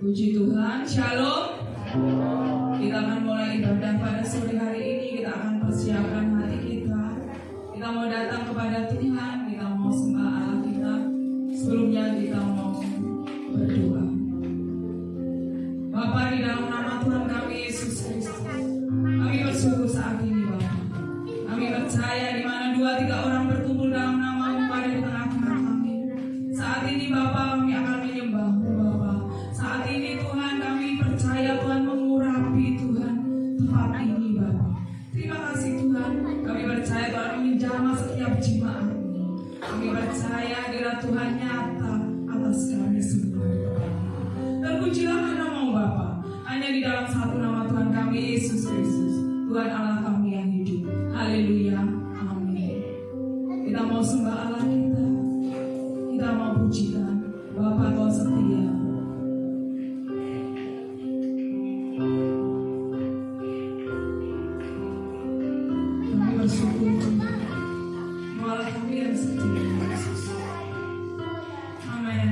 Puji Tuhan, Shalom. Kita akan mulai ibadah pada sore hari ini. Kita akan persiapkan hati kita. Kita mau datang kepada Tuhan. Kita mau sembah Allah kita. Sebelumnya kita mau berdoa. Bapa, di dalam nama Tuhan kami Yesus Kristus, kami bersyukur saat ini Bapa. Kami percaya di mana 2-3 orang berkumpul dalam nama-Mu pada di tengah-tengah kami. Saat ini Bapa, kami akan menyembah-Mu Bapa. Saat ini Tuhan kami percaya Tuhan mengurapi Tuhan tempat ini Bapa. Terima kasih Tuhan. Kami percaya Tuhan menjamah setiap jemaat ini. Kami percaya kira Tuhan nyata atas kami semua. Terpujilah nama-Mu Bapa. Hanya di dalam satu nama Tuhan kami Yesus Kristus, Tuhan Allah kami yang hidup. Haleluya. Amin. Kita mau sembah Allah kita. Kita mau pujikan Bapa, Kau setia. Kami bersyukur Tuhan. Allah kami yang setia. Yesus. Amin.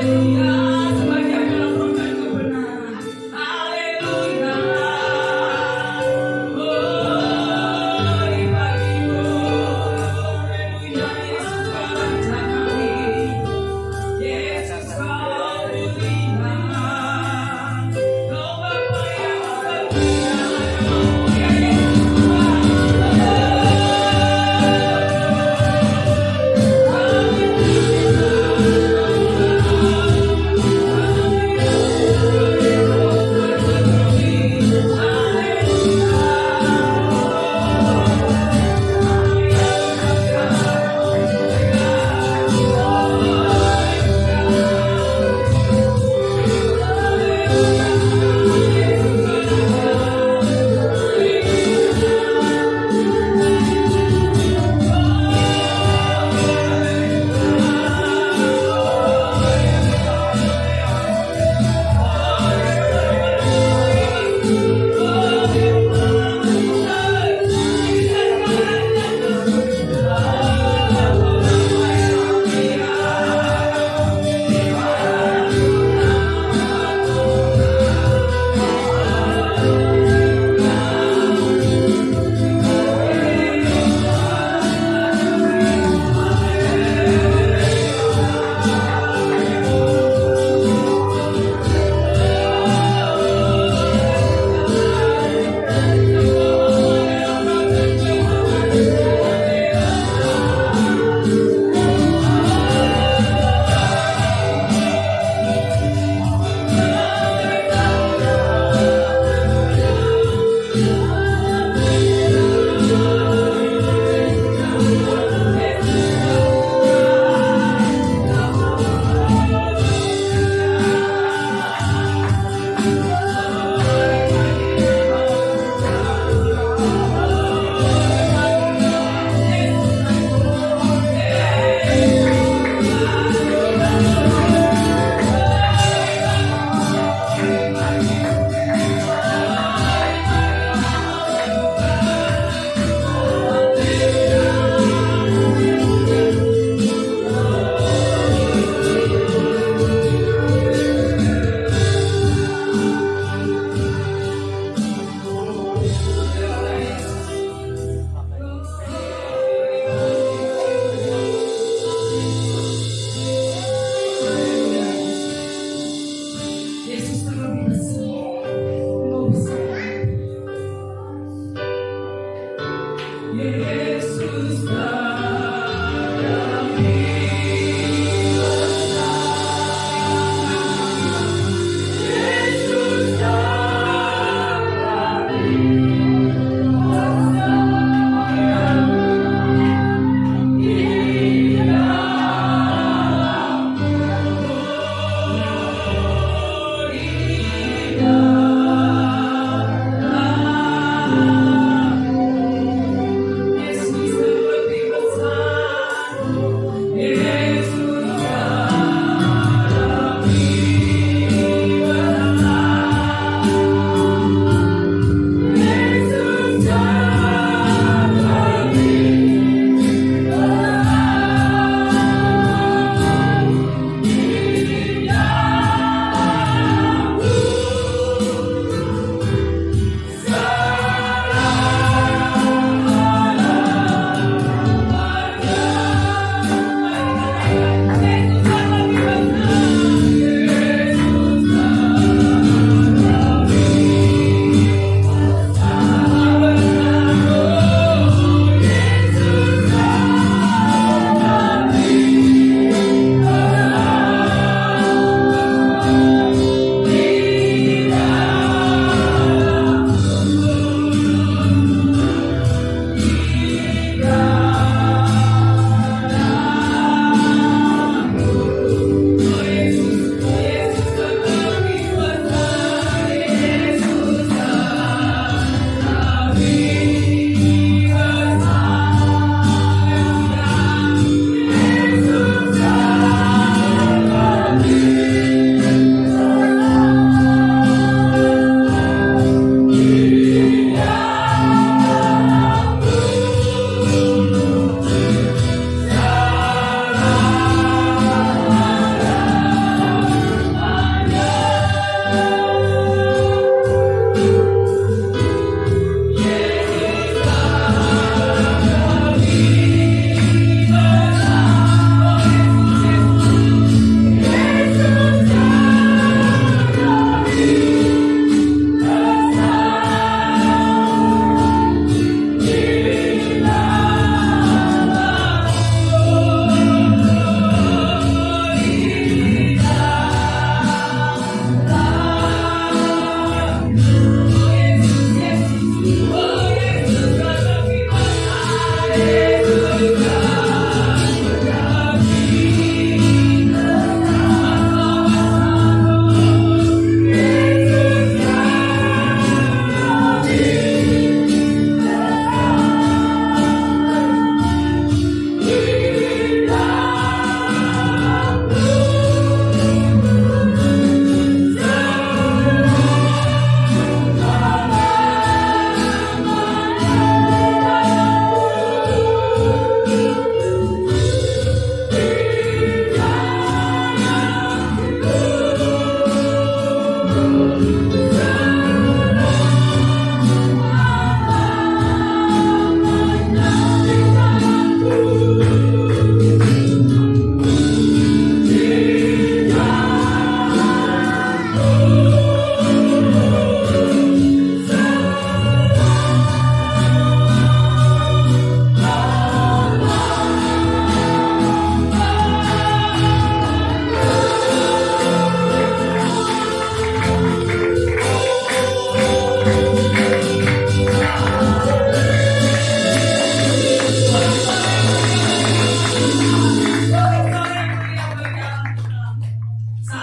Haleluya, sebagian dalam roh dan kebenaran. Haleluya. Oh, di pagi haleluya, Yesus kau raja kami. Yesus kau mulia. Kau Bapa yang setia. Haleluya, Yesus Tuhan. Haleluya.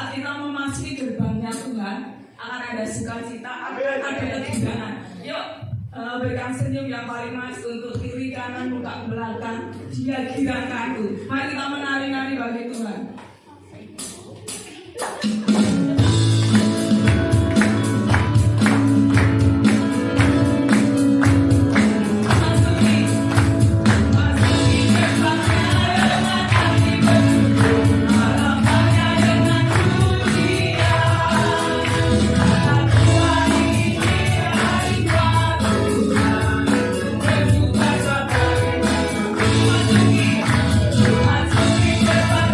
saat kita memasuki gerbangnya Tuhan, akan ada sukacita, ada ketegangan. Yuk, berikan senyum yang paling manis untuk kiri kanan muka belakang. Dia girakan tuh. Mari kita menari-nari bagi Tuhan. Masuki gerbang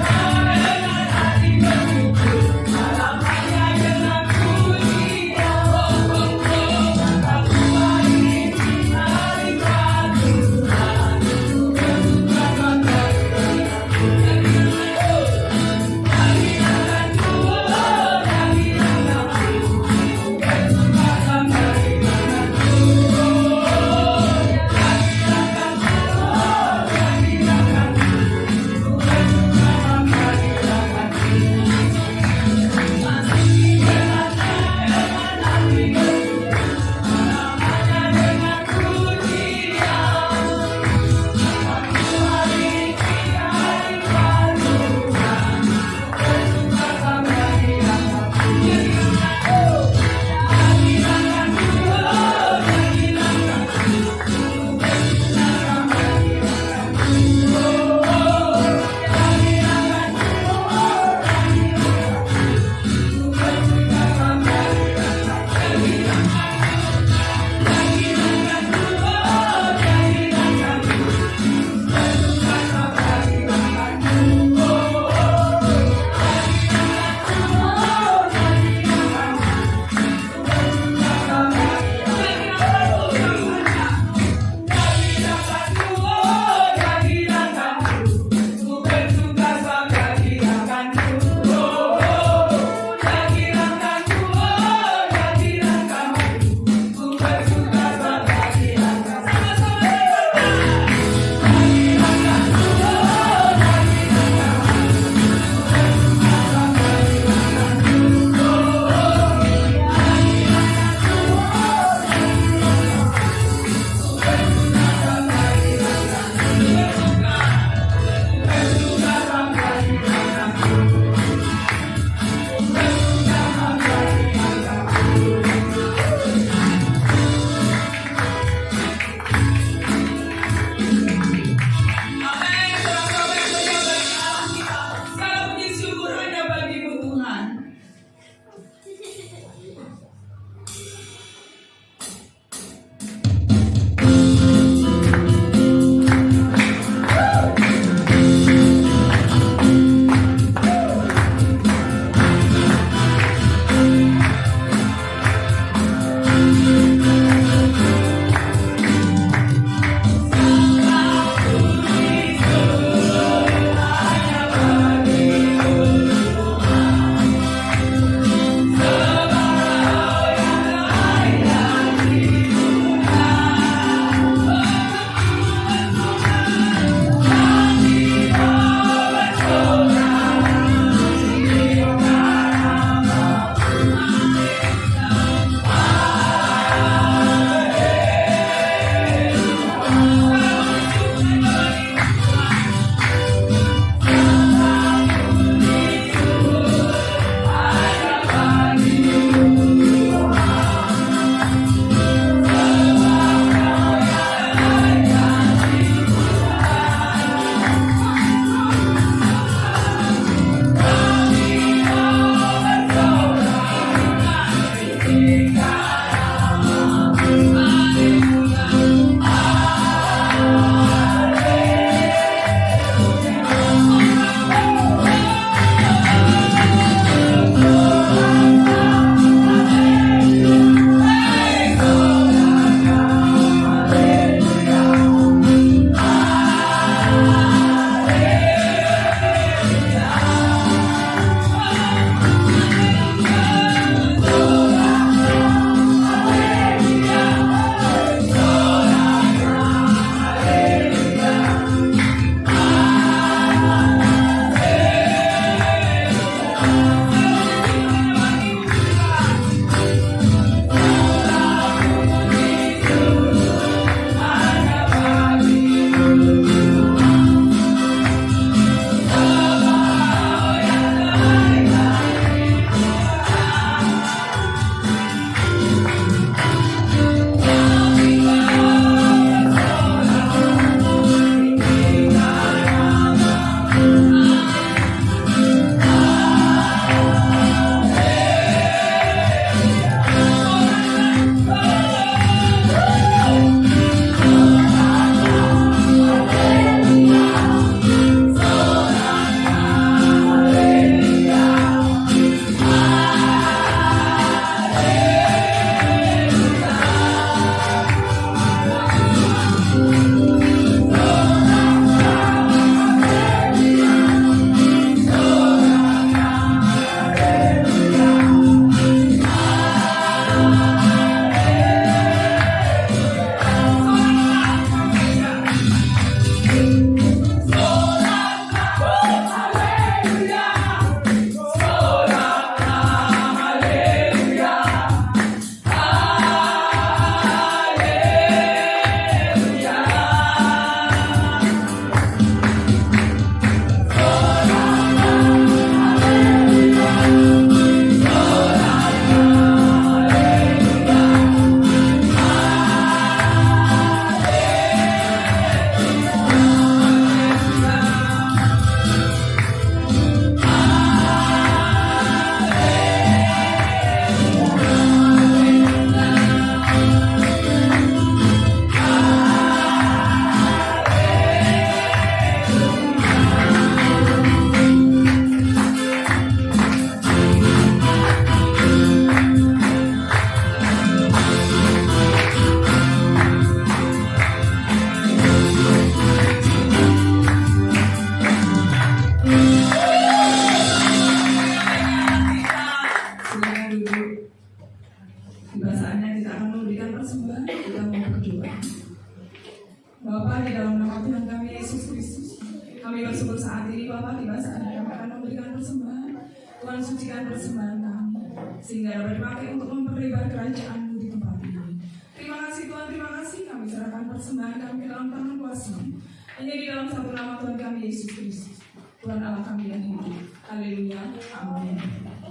mensucikan persembahan kami, sehingga dapat dipakai untuk memperlebar kerajaan-Mu di tempat ini. Terima kasih Tuhan, terima kasih. Kami serahkan persembahan kami ke dalam tangan kuasa-Mu. Hanya di dalam satu nama Tuhan kami Yesus Kristus, Tuhan Allah kami yang hidup. Haleluya, amin.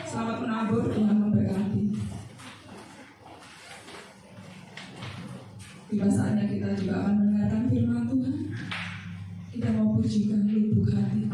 Selamat menabur, Tuhan memberkati. Tiba saatnya kita juga akan mendengarkan firman Tuhan. Kita mau pujikan lubuk hati.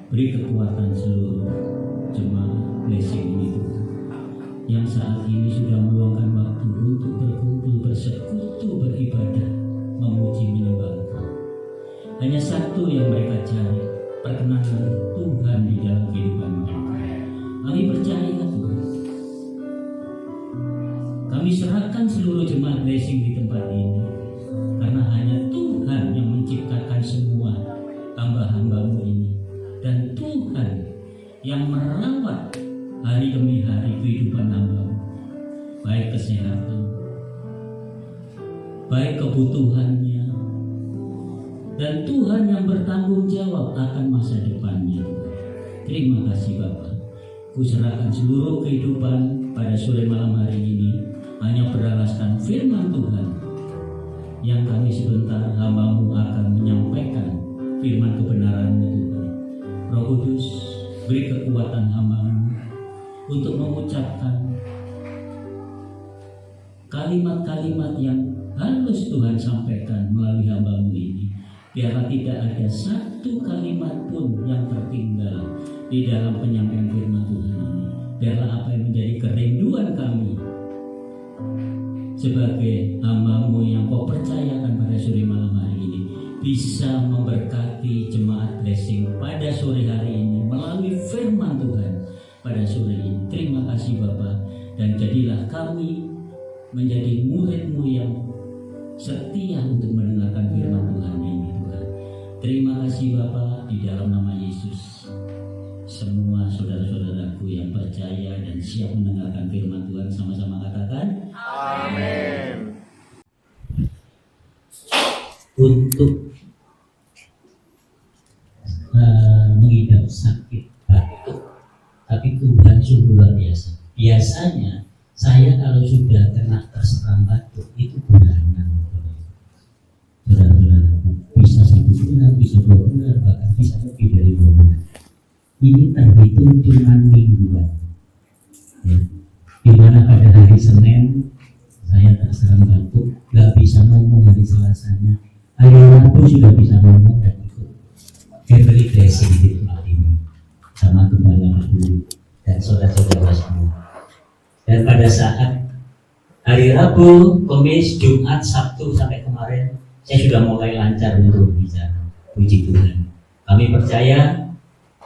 Beri kekuatan seluruh jemaat blessing ini Tuhan, yang saat ini sudah meluangkan waktu untuk berkumpul, bersekutu, beribadah, memuji, menyembah Engkau. Hanya satu yang mereka cari, perkenanan Tuhan di dalam kehidupan mereka. Kami percaya Tuhan. Kami serahkan seluruh jemaat blessing di tempat ini, karena hanya Tuhan yang menciptakan semua hamba-hambamu ini, dan Tuhan yang merawat hari demi hari kehidupan hambamu, baik kesehatan, baik kebutuhannya, dan Tuhan yang bertanggung jawab akan masa depannya. Terima kasih Bapa. Ku serahkan seluruh kehidupan pada sore malam hari ini hanya beralaskan firman Tuhan, yang kami sebentar hambamu akan menyampaikan firman kebenaran-Mu Tuhan. Roh Kudus, beri kekuatan hambamu untuk mengucapkan kalimat-kalimat yang harus Tuhan sampaikan melalui hambamu ini. Biarlah tidak ada satu kalimat pun yang tertinggal di dalam penyampaian firman Tuhan ini. Biarlah apa yang menjadi kerinduan kami sebagai hamba-Mu yang Kau percayakan pada sore malam hari ini, bisa memberkati jemaat blessing pada sore hari ini melalui firman Tuhan pada sore ini. Terima kasih Bapa, dan jadilah kami menjadi murid-Mu yang setia untuk mendengarkan firman Tuhan ini Tuhan. Terima kasih Bapa, di dalam nama Yesus. Semua saudara-saudaraku yang percaya dan siap mendengarkan firman Tuhan sama-sama katakan Amin. Untuk mengidap sakit batuk, tapi Tuhan sungguh luar biasa. Biasanya saya kalau sudah kena terserang batuk itu bulanan, saudara-saudaraku, bisa 1 bulan, bisa 2 bulan, bahkan bisa lebih dari 2 bulan. Ini terhitung cuma mingguan, ya. Dimana pada hari Senin saya terserang batuk, gak bisa ngomong hari Selasanya, hari Rabu sudah bisa ngomong dan ikut family blessing di tempat ini sama gembala guru dan saudara-saudara semua. Dan pada saat hari Rabu, Kamis, Jumat, Sabtu sampai kemarin saya sudah mulai lancar untuk bicara. Puji Tuhan. Kami percaya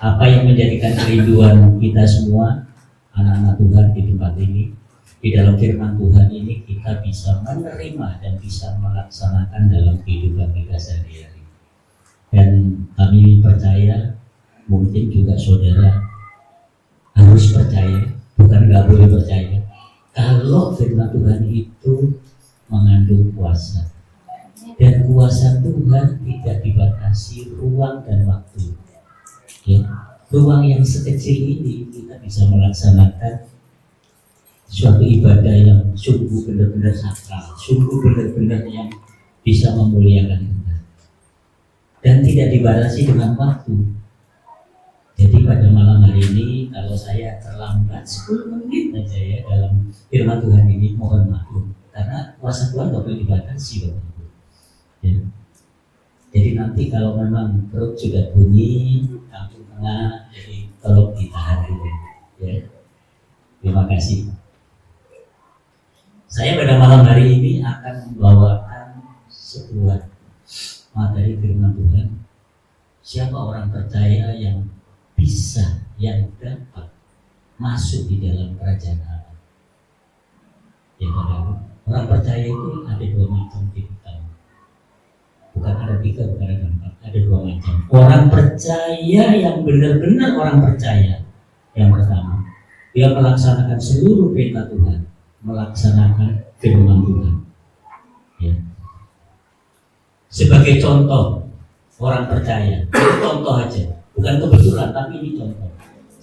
apa yang menjadikan kerinduan kita semua, anak-anak Tuhan di tempat ini, di dalam firman Tuhan ini kita bisa menerima dan bisa melaksanakan dalam kehidupan kita sehari-hari. Dan kami percaya, mungkin juga saudara harus percaya, bukan gak boleh percaya, kalau firman Tuhan itu mengandung kuasa. Dan kuasa Tuhan tidak dibatasi ruang dan waktu. Ya, ruang yang sekecil ini kita bisa melaksanakan suatu ibadah yang sungguh benar-benar sakral, sungguh benar-benar yang bisa memuliakan Tuhan, dan tidak dibatasi dengan waktu. Jadi pada malam hari ini kalau saya terlambat 10 menit aja ya dalam firman Tuhan ini, mohon maklum, karena kuasa Tuhan tidak boleh dibatasi Bapak Ibu. Ya. Jadi nanti kalau memang perut sudah bunyi, kampung tengah, jadi tolong ditahan dulu. Ya. Terima kasih. Saya pada malam hari ini akan membawakan sebuah materi firman Tuhan. Siapa orang percaya yang bisa, yang dapat masuk di dalam kerajaan Allah? Ya, orang percaya itu ada 2 macam tipe. Bukan ada 3, bukan ada 4, ada 2 macam. Orang percaya yang benar-benar orang percaya. Yang pertama, dia melaksanakan seluruh perintah Tuhan, melaksanakan firman Tuhan. Ya. Sebagai contoh orang percaya, itu contoh aja, bukan kebetulan, tapi ini contoh.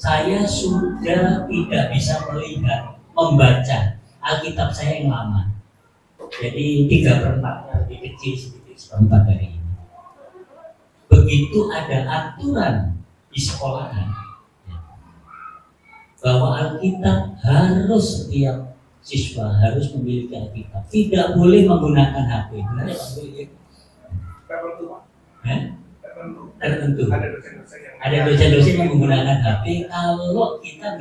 Saya sudah tidak bisa melihat, membaca Alkitab saya yang lama. Jadi 3/4 lebih kecil sedikit, 1/4 dari ini. Begitu ada aturan di sekolahan bahwa Alkitab harus, setiap siswa harus memiliki Alkitab, tidak boleh menggunakan HP. Benar ya Pak? tertentu. Ada Ada dosen-dosen yang menggunakan HP. Kalau kita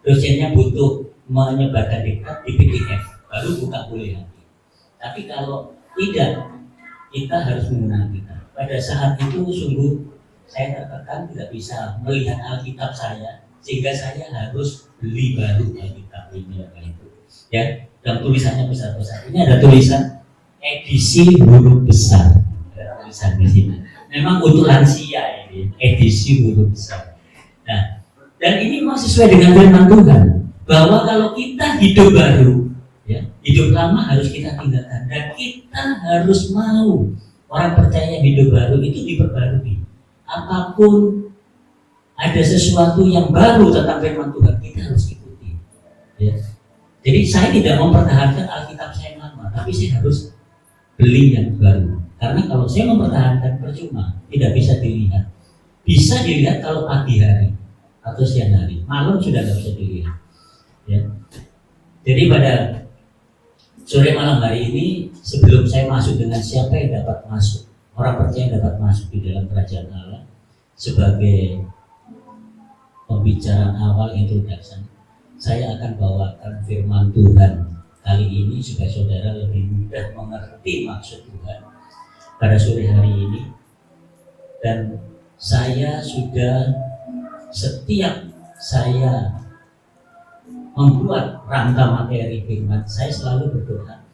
dosennya butuh menyebarkan diktat di PDF, baru buka boleh HP. Tapi kalau tidak, kita harus menggunakan diktat. Pada saat itu sungguh saya tertekan tidak bisa melihat Alkitab saya, sehingga saya harus beli baru Alkitab ini itu. Ya, dan tulisannya besar-besar. Ini ada tulisan edisi huruf besar. Ada tulisan di sini. Memang untuk lansia ini edisi huruf besar. Nah, dan ini memang sesuai dengan firman Tuhan bahwa kalau kita hidup baru, ya, hidup lama harus kita tinggalkan dan kita harus mau. Orang percaya hidup baru itu diperbarui. Apapun ada sesuatu yang baru tentang firman Tuhan, kita harus ikuti. Ya. Jadi saya tidak mempertahankan Alkitab saya yang lama, tapi saya harus beli yang baru. Karena kalau saya mempertahankan percuma, tidak bisa dilihat. Bisa dilihat kalau pagi hari atau siang hari, malam sudah tidak bisa dilihat. Ya. Jadi pada sore malam hari ini, sebelum saya masuk dengan siapa yang dapat masuk, orang percaya yang dapat masuk di dalam kerajaan Allah sebagai pembicaraan awal introduction, saya akan bawakan firman Tuhan kali ini supaya saudara lebih mudah mengerti maksud Tuhan pada sore hari ini. Dan saya sudah setiap saya membuat rangka materi firman, saya selalu berdoa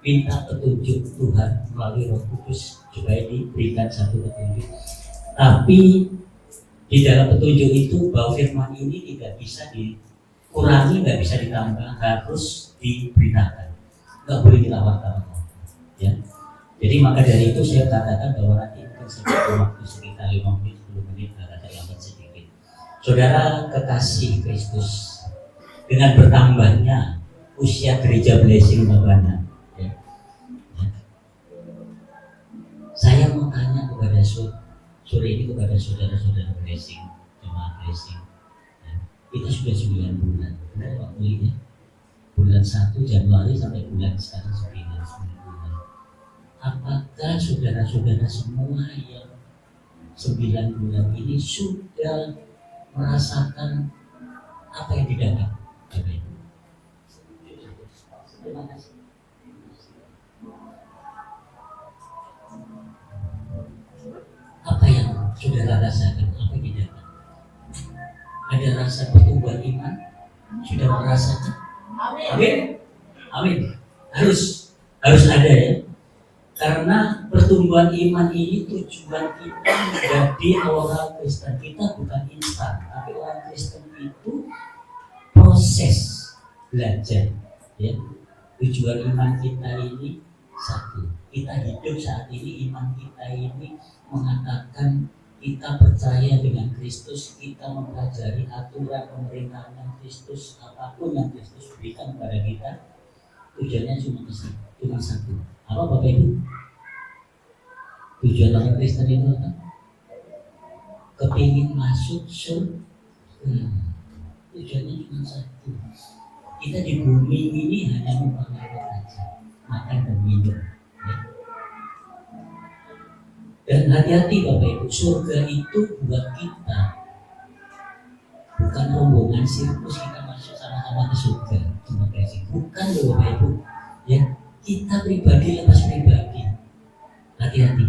minta petunjuk Tuhan melalui Roh Kudus supaya diberikan satu petunjuk. Tapi di dalam petunjuk itu bahwa firman ini tidak bisa dikurangi, tidak bisa ditambah, harus diberitakan, nggak boleh ditawar-tawar. Ya. Jadi maka dari itu saya katakan bahwa nanti mungkin sekitar waktu sekitar 5 menit 10 menit ada yang sedikit. Saudara kekasih Kristus, dengan bertambahnya usia gereja Blessing Babana, ya. Ya. Saya mau tanya kepada sore ini kepada saudara-saudara Blessing, jemaat Blessing, ya. Kita sudah 9 bulan, benar Pak Muli ya? Bulan 1 Januari sampai bulan sekarang 9 bulan. Apakah saudara-saudara semua yang 9 bulan ini sudah merasakan apa yang didapat? Terima kasih. Apa yang saudara rasakan? Apa yang didapat? Ada rasa pertumbuhan iman? Sudah merasakan? Amin. Amin. Harus ada ya. Karena pertumbuhan iman ini tujuan kita menjadi orang Kristen. Kita bukan instan, tapi orang Kristen itu proses belajar. Ya. Tujuan iman kita ini satu. Kita hidup saat ini, iman kita ini mengatakan kita percaya dengan Kristus, kita mempelajari aturan pemerintahan Kristus, apapun yang Kristus berikan kepada kita, tujuannya cuma satu. Apa Bapak Ibu? Tujuan orang Kristen itu apa? Kepingin masuk surga. Tujuannya cuma satu. Kita di bumi ini hanya memperoleh saja, makan dan minum. Ya. Dan hati-hati Bapak Ibu, surga itu buat kita bukan rombongan sirkus kita masuk sama-sama ke surga. Terima kasih. Bukan loh Bapak Ibu. Ya, kita pribadi lepas pribadi. Hati-hati.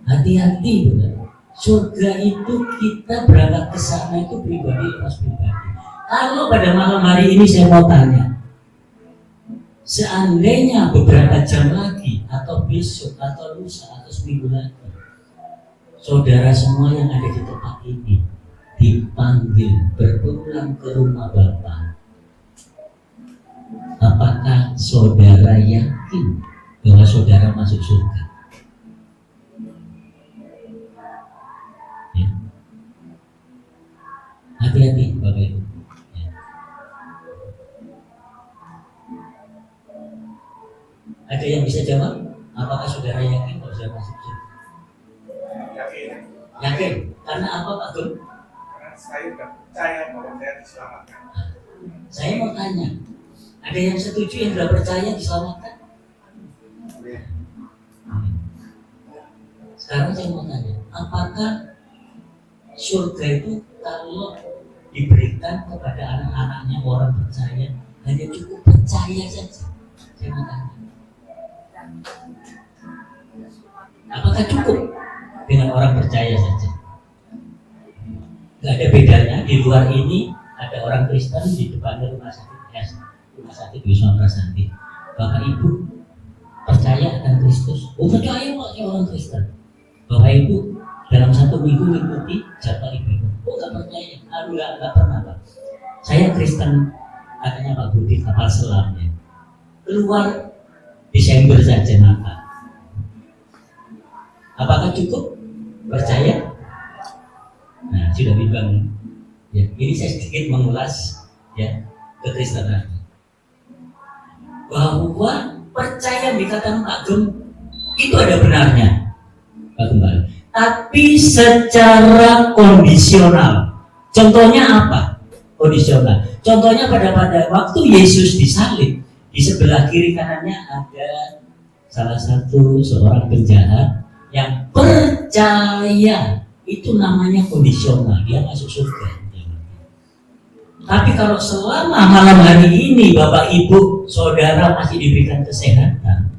Hati-hati benar. Surga itu kita berangkat ke sana itu pribadi lepas pribadi. Kalau pada malam hari ini saya mau tanya, seandainya beberapa jam lagi atau besok atau lusa atau seminggu lagi, saudara semua yang ada di tempat ini dipanggil berpulang ke rumah Bapa, apakah saudara yakin bahwa saudara masuk surga? Ya. Hati-hati Bapak Ibu. Ya. Ada yang bisa jawab? Apakah saudara yakin bahwa saudara masuk surga? Yakin. Karena apa Pak Gun? Karena saya sudah percaya bahwa saya diselamatkan. Saya mau tanya, ada yang setuju yang sudah percaya diselamatkan? Sekarang saya mau tanya, apakah surga itu kalau diberikan kepada anak-anaknya orang percaya hanya cukup percaya saja? Saya mau tanya, apakah cukup dengan orang percaya saja? Gak ada bedanya. Di luar ini ada orang Kristen, di depannya rumah sakit Wisma Prasanti. Bapak Ibu percaya akan Kristus? Oh, percaya kok orang Kristen. Bapak Ibu dalam 1 minggu mengikuti jadwal ibadah. Oh, nggak percaya? Nggak pernah, Pak. Saya Kristen, katanya Pak Budi kapal selamnya. Keluar Desember saja Natal. Apakah cukup percaya? Nah, sudah bimbang. Ya, ini saya sedikit mengulas ya kekristenan. Bahwa percaya dikatakan Pak Gem itu ada benarnya, Pak Gembala. Tapi secara kondisional. Contohnya apa? Kondisional. Contohnya pada waktu Yesus disalib, di sebelah kiri kanannya ada salah satu seorang penjahat yang percaya. Itu namanya kondisional, dia masuk surga. Tapi kalau selama malam hari ini Bapak Ibu Saudara masih diberikan kesehatan,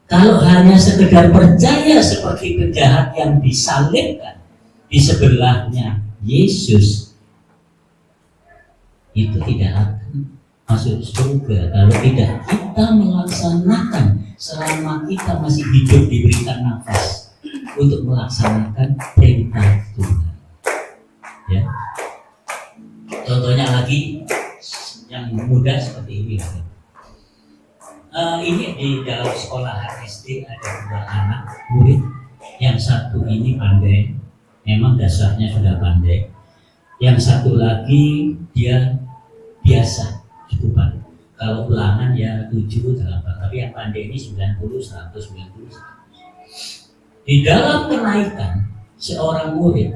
kalau hanya sekedar percaya seperti penjahat yang disalibkan di sebelahnya Yesus, itu tidak akan masuk surga kalau tidak kita melaksanakan selama kita masih hidup diberikan nafas untuk melaksanakan perintah Tuhan. Ya. Contohnya lagi yang mudah seperti ini. Ini di dalam sekolah SD ada 2 anak murid. Yang satu ini pandai, memang dasarnya sudah pandai. Yang satu lagi dia biasa, cukupan. Kalau ulangan ya 7, 8, tapi yang pandai ini 90, 100, 90. Di dalam kenaikan seorang murid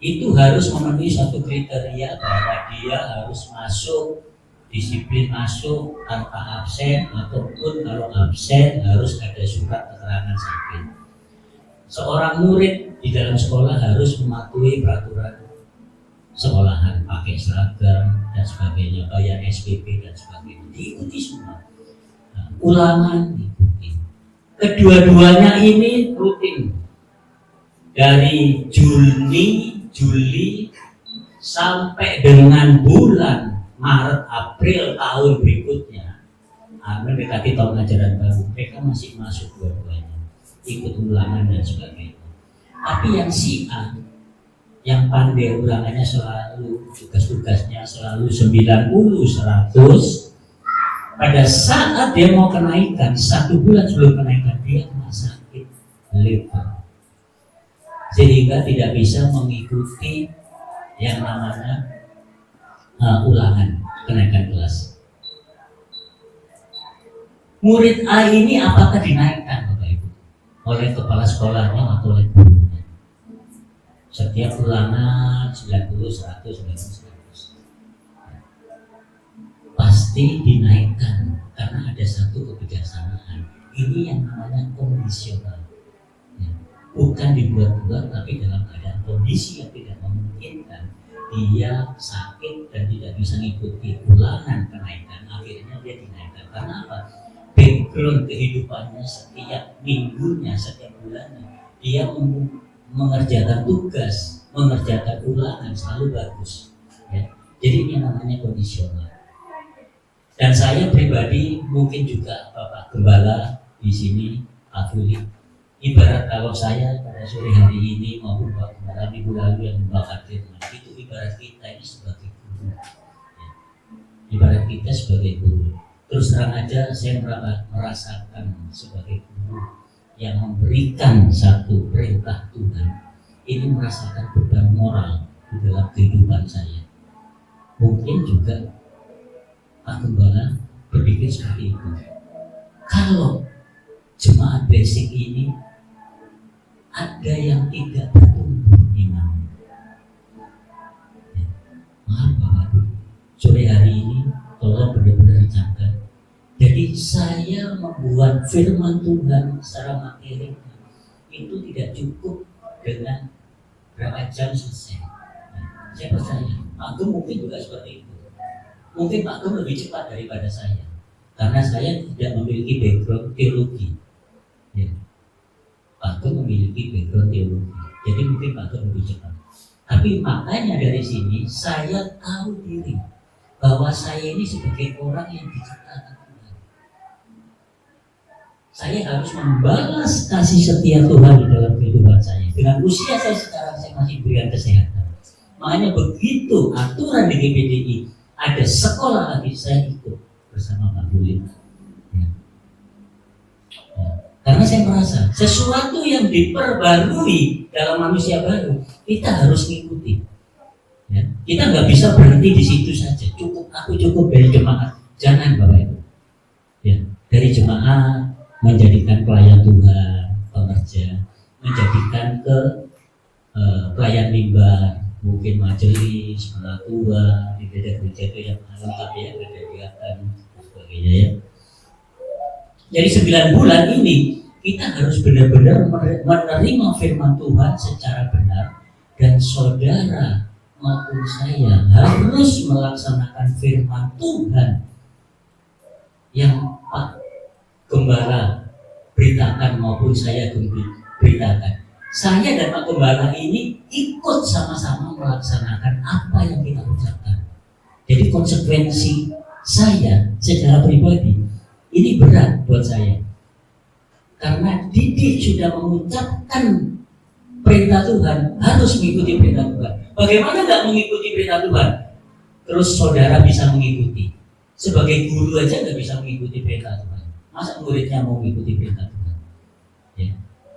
itu harus memenuhi satu kriteria bahwa dia harus masuk, disiplin masuk tanpa absen, ataupun kalau absen harus ada surat keterangan sakit. Seorang murid di dalam sekolah harus mematuhi peraturan sekolahan, pakai seragam dan sebagainya, bayar SPP dan sebagainya, diikuti semua. Nah, ulangan diikuti. Kedua-duanya ini rutin dari Juli sampai dengan bulan Maret April tahun berikutnya, mendekati tahun ajaran baru, mereka masih masuk dua-duanya, ikut ulangan dan sebagainya. Tapi yang si A yang pandai ulangannya selalu, tugas-tugasnya selalu 90, 100, pada saat dia mau kenaikan, 1 bulan sebelum kenaikan dia kena sakit liver, sehingga tidak bisa mengikuti yang namanya ulangan kenaikan kelas. Murid A ini apakah dinaikkan Bapak Ibu oleh kepala sekolahnya atau oleh gurunya? Setiap ulangan 90, 100, 90, 100 pasti dinaikkan karena ada satu kebijaksanaan. Ini yang namanya kondisional, ya. Bukan dibuat-buat, tapi dalam keadaan kondisi yang tidak memungkinkan, dia sakit dan tidak bisa mengikuti ulangan kenaikan, akhirnya dia dinaikkan. Karena apa? Background kehidupannya setiap minggunya, setiap bulannya dia mengerjakan tugas, mengerjakan ulangan selalu bagus, ya. Jadi ini namanya kondisional. Dan saya pribadi, mungkin juga Bapak Gembala di sini, Pak Fuli, ibarat kalau saya pada sore hari ini maupun Pak Gembala minggu lalu yang membakar firman, itu ibarat kita ini sebagai guru, ya. Ibarat kita sebagai guru. Terus terang aja saya merasakan sebagai guru yang memberikan satu perintah Tuhan, ini merasakan beban moral di dalam kehidupan saya. Mungkin juga Pak Gembala berpikir seperti itu. Kalau jemaat basic ini ada yang tidak bertumbuh iman, maaf Bapak Ibu, sore hari ini tolong benar-benar dicatat. Jadi saya membuat firman Tuhan secara materi itu tidak cukup dengan berapa jam selesai. Nah, saya percaya Pak Gum mungkin juga seperti itu. Mungkin Pak Gum lebih cepat daripada saya, karena saya tidak memiliki background teologi. Ya. Pak Gum memiliki background teologi, jadi mungkin Pak Gum lebih cepat. Tapi makanya dari sini saya tahu diri bahwa saya ini sebagai orang yang diciptakan Tuhan. Saya harus membalas kasih setia Tuhan di dalam kehidupan saya. Dengan usia saya sekarang, saya masih diberikan kesehatan. Makanya begitu aturan di GPDI ada sekolah lagi, saya ikut bersama Pak Bulit. Ya. Karena saya merasa sesuatu yang diperbarui dalam manusia baru, kita harus mengikuti. Ya. Kita nggak bisa berhenti di situ saja. Aku cukup dari jemaat. Jangan Bapak Ibu. Ya. Dari jemaat menjadikan pelayan Tuhan, pengerja, menjadikan ke pelayan mimbar, mungkin majelis, penatua, di gereja-gereja itu yang lengkap ya, gereja-gereja dan sebagainya ya. Jadi 9 bulan ini kita harus benar-benar menerima firman Tuhan secara benar, dan saudara maupun saya harus melaksanakan firman Tuhan yang Pak Gembala beritakan maupun saya beritakan. Saya dan Pak Gembala ini ikut sama-sama melaksanakan apa yang kita ucapkan. Jadi konsekuensi saya secara pribadi ini berat buat saya, karena Didi sudah mengucapkan perintah Tuhan, harus mengikuti perintah Tuhan. Bagaimana nggak mengikuti perintah Tuhan? Terus saudara bisa mengikuti. Sebagai guru aja nggak bisa mengikuti perintah Tuhan. Masa muridnya mau mengikuti perintah Tuhan? Ya.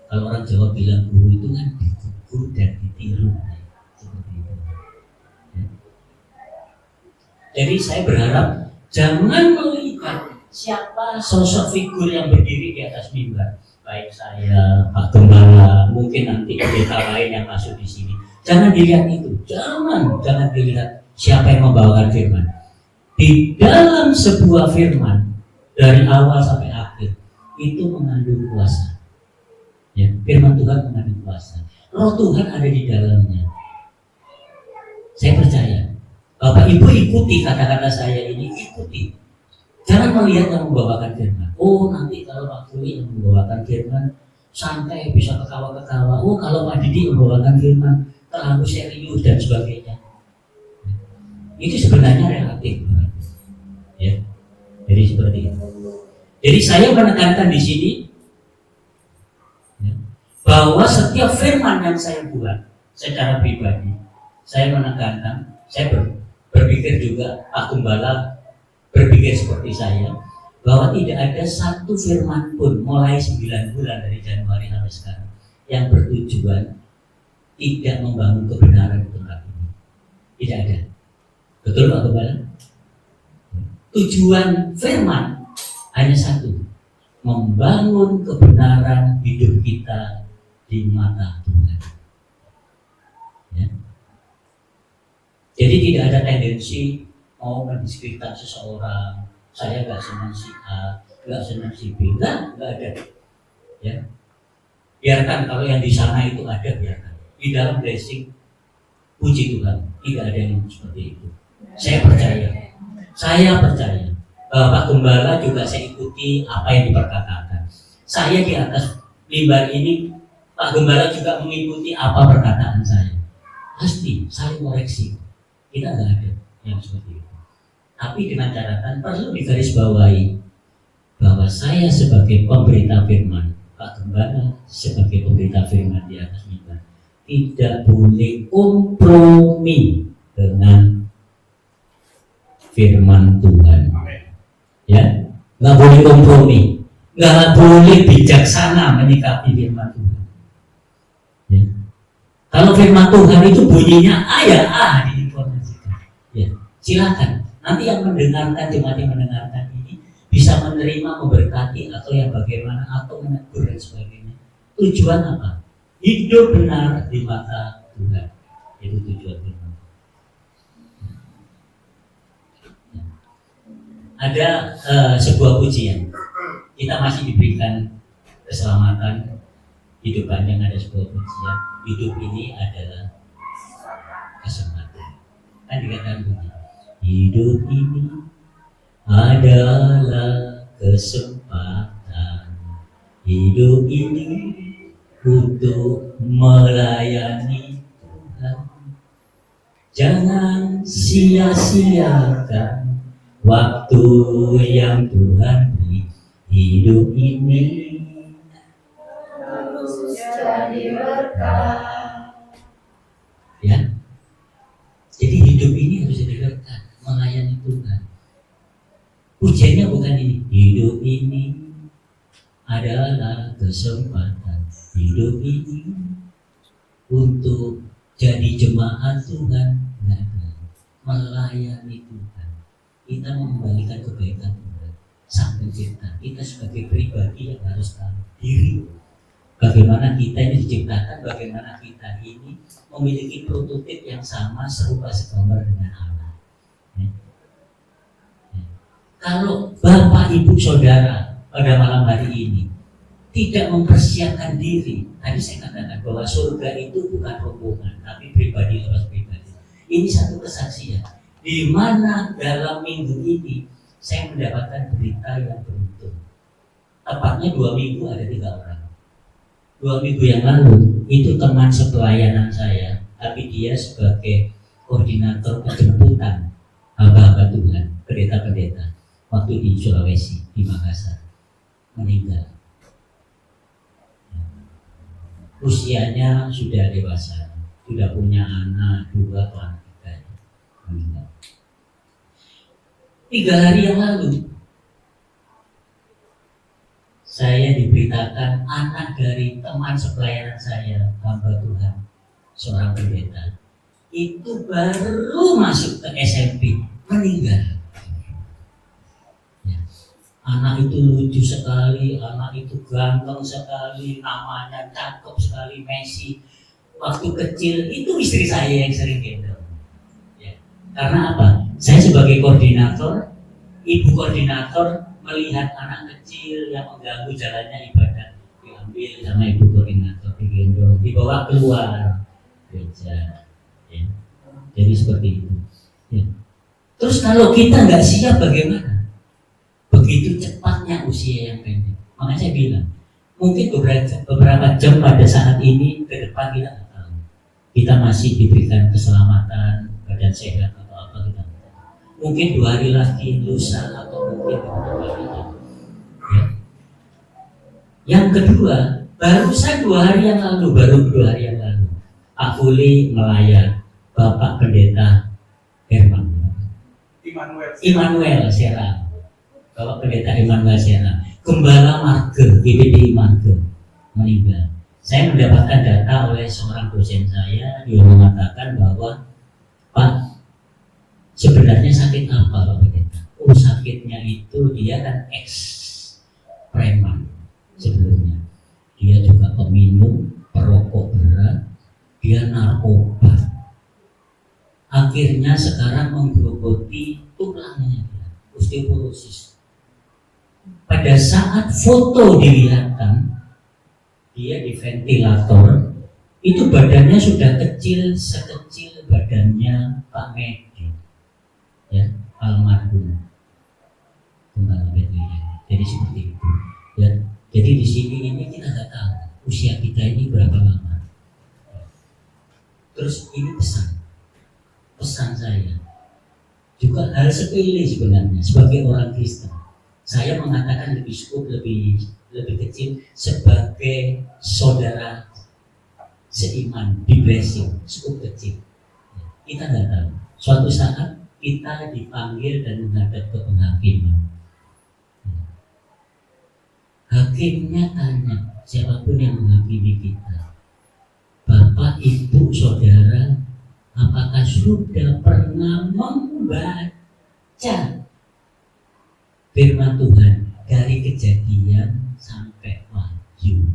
Kalau orang Jawa bilang guru itu kan digugur dan ditiru, seperti itu. Ya. Jadi saya berharap jangan melihat siapa sosok figur yang berdiri di atas mimbar, baik saya, Pak Gembala, mungkin nanti pendeta lain yang masuk di sini. Jangan dilihat itu, jangan dilihat siapa yang membawakan firman. Di dalam sebuah firman dari awal sampai akhir itu mengandung kuasa. Ya, firman Tuhan mengandung kuasa. Roh Tuhan ada di dalamnya. Saya percaya. Bapak Ibu ikuti kata-kata saya ini, ikuti. Jangan melihat yang membawakan firman. Oh, nanti kalau Pak Dwi yang membawakan firman santai, bisa ketawa-ketawa. Oh, kalau Pak Didi membawakan firman terlalu serius dan sebagainya. Itu sebenarnya relatif. Ya. Jadi seperti itu. Jadi saya menekankan di sini ya, bahwa setiap firman yang saya buat secara pribadi, saya menekankan, saya berpikir juga Pak Gembala berpikir seperti saya, bahwa tidak ada satu firman pun mulai 9 bulan dari Januari sampai sekarang yang bertujuan tidak membangun kebenaran di tempat ini. Tidak ada. Betul Pak Gembala? Tujuan firman hanya satu, membangun kebenaran hidup kita di mata Tuhan. Ya. Jadi tidak ada tendensi mau mendiskreditkan seseorang. Saya nggak senang si A, nggak senang si B, nggak ada. Ya, biarkan kalau yang di sana itu ada, biarkan. Di dalam blessing, puji Tuhan, tidak ada yang seperti itu. Saya percaya. Pak Gembala juga saya ikuti apa yang diperkatakan. Saya di atas mimbar ini, Pak Gembala juga mengikuti apa perkataan saya. Pasti saling koreksi. Kita nggak ada yang seperti itu. Tapi dengan catatan perlu digarisbawahi bahwa saya sebagai pemberita firman, Pak Gembala sebagai pemberita firman di atas mimbar, tidak boleh kompromi dengan firman Tuhan. Ya, nggak boleh kompromi, nggak boleh bijaksana menyikapi firman Tuhan. Ya. Kalau firman Tuhan itu bunyinya A ya A diinformasikan. Ya, silakan. Nanti yang mendengarkan, jemaat yang mendengarkan ini bisa menerima, memberkati atau yang bagaimana atau menegur dan sebagainya. Tujuan apa? Hidup benar di mata Tuhan. Itu tujuan firman. Ada sebuah pujian. Kita masih diberikan keselamatan Hidup panjang ada sebuah kuncian. Hidup ini adalah kesempatan. Kan dikatakan begini, hidup ini adalah kesempatan. Hidup ini untuk melayani Tuhan. Jangan sia-siakan waktu yang Tuhan beri. Hidup ini Terus jadi berkah. ya. Jadi hidup ini harus jadi berkat, melayani Tuhan. Ujiannya bukan ini. Hidup ini adalah kesempatan. Hidup ini untuk jadi jemaat Tuhan, melayani Tuhan. Kita mengembalikan kebaikan Tuhan sampai kita sebagai pribadi yang harus tahu diri. Bagaimana kita ini diciptakan, bagaimana kita ini memiliki prototip yang sama, serupa segambar dengan Allah. Ya. Ya. Kalau Bapak, Ibu, Saudara pada malam hari ini tidak mempersiapkan diri, tadi saya katakan bahwa surga itu bukan rombongan, tapi pribadi harus pribadi. Ini satu kesaksian, di mana dalam minggu ini saya mendapatkan berita yang beruntung. Tepatnya 2 minggu ada 3 orang. 2 minggu yang lalu itu teman sepelayanan saya, tapi dia sebagai koordinator penjemputan hamba-hamba Tuhan, pendeta-pendeta waktu di Sulawesi, di Makassar, meninggal. Usianya sudah dewasa, sudah punya anak 2 atau anak 3, meninggal. 3 hari yang lalu saya diberitakan anak dari teman sepelayanan saya, hamba Tuhan, seorang pendeta, itu baru masuk ke SMP, meninggal. Ya. Anak itu lucu sekali, anak itu ganteng sekali, namanya cakep sekali, Messi. Waktu kecil itu istri saya yang sering gendong. Ya. Karena apa? Saya sebagai koordinator, ibu koordinator melihat anak kecil yang mengganggu jalannya ibadah, diambil sama ibu koordinator, digendong, dibawa keluar gereja. Ya. Jadi seperti itu. Ya. Terus kalau kita nggak siap bagaimana? Begitu cepatnya usia yang pendek. Makanya saya bilang, mungkin beberapa jam pada saat ini ke depan kita nggak tahu. Kita masih diberikan keselamatan, badan sehat atau apa kita. Mungkin 2 hari lagi lusa atau mungkin beberapa hari lagi. Ya. Yang kedua, barusan 2 hari yang lalu, Pak Fuli melayar Bapak Pendeta Herman Immanuel Serang, Bapak Pendeta Immanuel Serang, Gembala Marge, GBD Marge, meninggal. Saya mendapatkan data oleh seorang dosen saya, dia mengatakan bahwa Pak, sebenarnya sakit apa Pak Pendeta? Oh, sakitnya itu dia kan ex-preman sebelumnya. Dia juga peminum, perokok berat, dia narkoba. Akhirnya sekarang menggerogoti tulangnya, osteoporosis. Pada saat foto dilihatkan, dia di ventilator, itu badannya sudah kecil sekecil badannya Pak Medi, ya, almarhum Gembala Bethlehem. Jadi seperti itu. Ya, jadi di sini ini kita nggak tahu usia kita ini berapa lama. Terus ini pesan saya juga hal sepele sebenarnya sebagai orang Kristen. Saya mengatakan lebih cukup lebih kecil sebagai saudara seiman di blessing, cukup kecil. Kita nggak tahu. Suatu saat kita dipanggil dan menghadap ke penghakiman. Hakimnya tanya, siapapun yang menghakimi kita, Bapak, Ibu, Saudara, apakah sudah pernah membaca firman Tuhan dari Kejadian sampai Wahyu?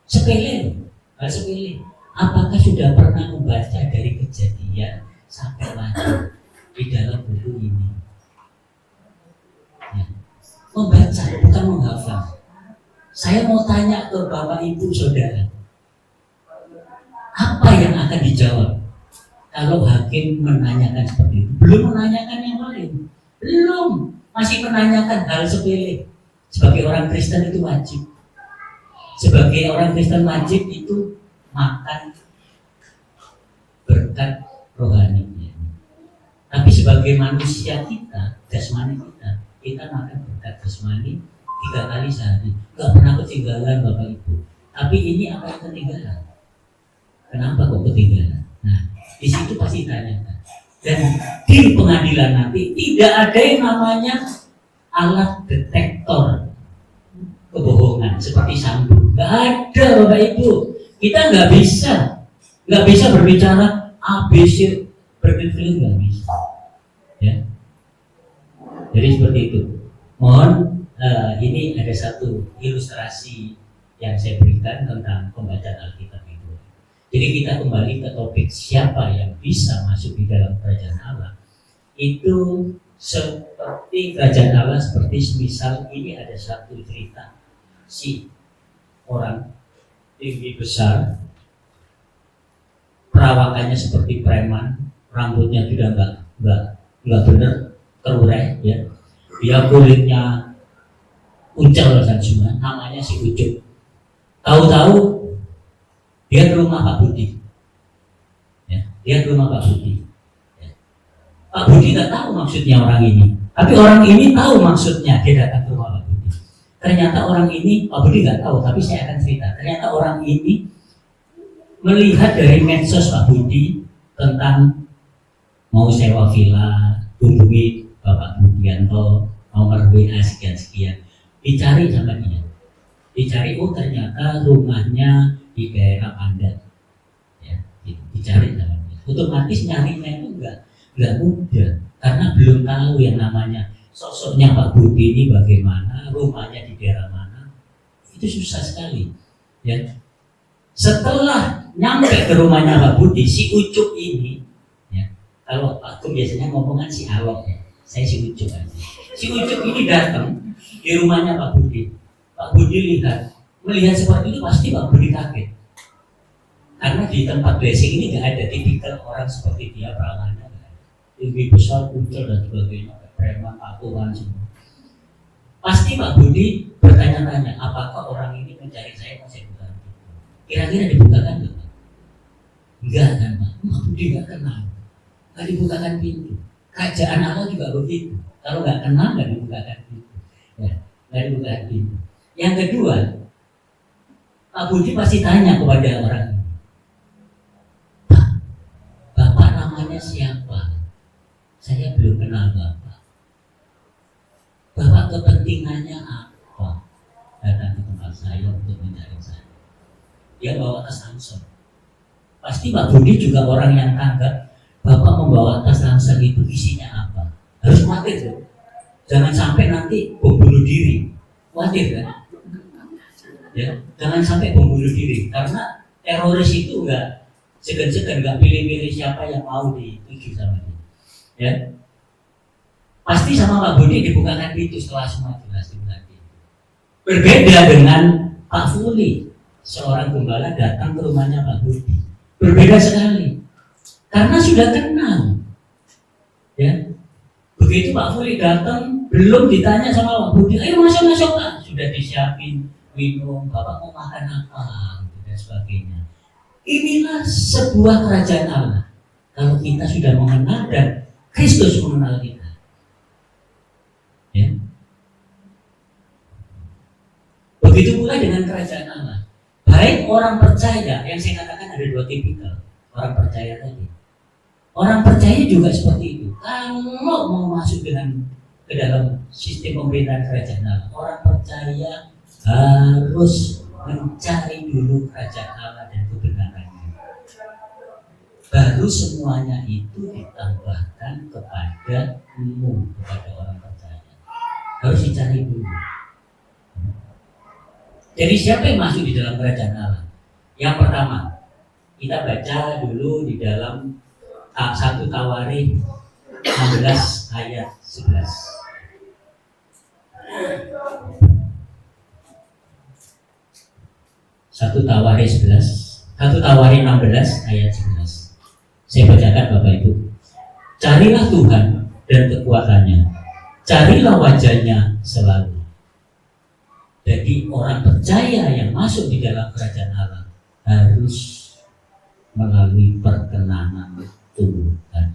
Sepele, hal sepele. Apakah sudah pernah membaca dari Kejadian sampai Wahyu di dalam buku ini? Ya. Membaca, bukan menghafal. Saya mau tanya ke Bapak Ibu Saudara, apa yang akan dijawab kalau hakim menanyakan seperti itu? Belum menanyakan yang lain, belum, masih menanyakan hal sepele. Sebagai orang Kristen itu wajib. Sebagai orang Kristen wajib itu makan berkat rohani. Tapi sebagai manusia kita, jasmani kita makan berkat jasmani 3 kali sehari. Gak pernah ketinggalan Bapak Ibu. Tapi ini akan ketinggalan. Kenapa kok ketinggalan? Nah, di situ pasti ditanyakan. Dan di pengadilan nanti tidak ada yang namanya alat detektor kebohongan seperti Sambo. Gak ada Bapak Ibu. Kita nggak bisa berbicara ABC berpikir nggak bisa. Ya. Jadi seperti itu. Mohon ini ada satu ilustrasi yang saya berikan tentang pembacaan Alkitab itu. Jadi kita kembali ke topik siapa yang bisa masuk di dalam kerajaan Allah. Itu seperti kerajaan Allah seperti semisal ini ada satu cerita si orang tinggi besar, perawakannya seperti preman, rambutnya tidak nggak benar terurai, ya. Dia kulitnya ucal dan semua, namanya si Ucup. Tahu-tahu dia ke rumah Pak Budi, ya. Dia ke rumah Pak Budi. Ya. Pak Budi nggak tahu maksudnya orang ini, tapi orang ini tahu maksudnya dia datang ke rumah Pak Budi. Ternyata orang ini, Pak Budi nggak tahu, tapi saya akan cerita. Ternyata orang ini melihat dari medsos Pak Budi tentang mau sewa villa, hubungi Bapak Budianto, nomor WA sekian-sekian. Dicari sama dia. Dicari, oh ternyata rumahnya di daerah Pandan. Ya, dicari sama dia. Otomatis nyarinya itu nggak mudah, karena belum tahu yang namanya sosoknya Pak Budi ini bagaimana, rumahnya di daerah mana. Itu susah sekali. Ya. Setelah nyampe ke rumahnya Pak Budi, si Ucup ini, ya, kalau aku biasanya ngomongan si Alok, ya, saya si Ucup aja. Si Ucup ini datang di rumahnya Pak Budi. Pak Budi melihat seperti itu pasti Pak Budi kaget. Karena di tempat blessing ini nggak ada tipikal orang seperti dia, perangannya tinggi besar, ucul dan sebagainya, preman, pakuan semua. Pasti Pak Budi bertanya-tanya, apakah orang ini mencari saya pas saya bukan? Kira-kira dibukakan nggak Pak? Enggak kan Pak? Pak Budi nggak kenal, nggak dibukakan pintu. Kerajaan Allah juga begitu. Kalau nggak kenal nggak dibukakan pintu. Ya, nggak dibukakan pintu. Yang kedua, Pak Budi pasti tanya kepada orang ini, Pak, Bapak namanya siapa? Saya belum kenal Bapak. Bapak kepentingannya apa? Datang ke tempat saya untuk mencari saya. Dia bawa tas ransel. Pasti Pak Budi juga orang yang tanggap. Bapak membawa tas ransel itu isinya apa? Harus khawatir kan? Jangan sampai nanti bom bunuh diri. Khawatir kan? Ya, jangan sampai bom bunuh diri. Karena teroris itu enggak segan-segan, enggak pilih-pilih siapa yang mau dituju sama dia. Ya, pasti sama Pak Budi dibukakan pintu setelah semua jelas dibukakan. Berbeda dengan Pak Fuli, seorang gembala datang ke rumahnya Pak Budi. Berbeda sekali, karena sudah kenal. Ya, begitu Pak Fuli datang, belum ditanya sama Pak Budi, ayo masuk Pak, sudah disiapin minum, Bapak mau makan apa, dan sebagainya. Inilah sebuah kerajaan Allah. Kalau kita sudah mengenal dan Kristus mengenal kita, ya. Begitu pula dengan kerajaan Allah. Baik orang percaya, yang saya katakan ada 2 tipikal orang percaya tadi. Orang percaya juga seperti itu. Kalau mau masuk ke dalam sistem pemerintahan kerajaan Allah, orang percaya harus mencari dulu kerajaan Allah dan kebenarannya. Baru semuanya itu ditambahkan kepadamu, kepada orang percaya. Harus dicari dulu. Jadi siapa yang masuk di dalam kerajaan Allah? Yang pertama, kita baca dulu di dalam 1 Tawarikh 16 ayat 11. 1 Tawari 16 ayat 11. Saya bacakan Bapak Ibu. Carilah Tuhan dan kekuatannya, carilah wajahnya selalu. Jadi orang percaya yang masuk di dalam kerajaan Allah harus melalui perkenanan Tuhan.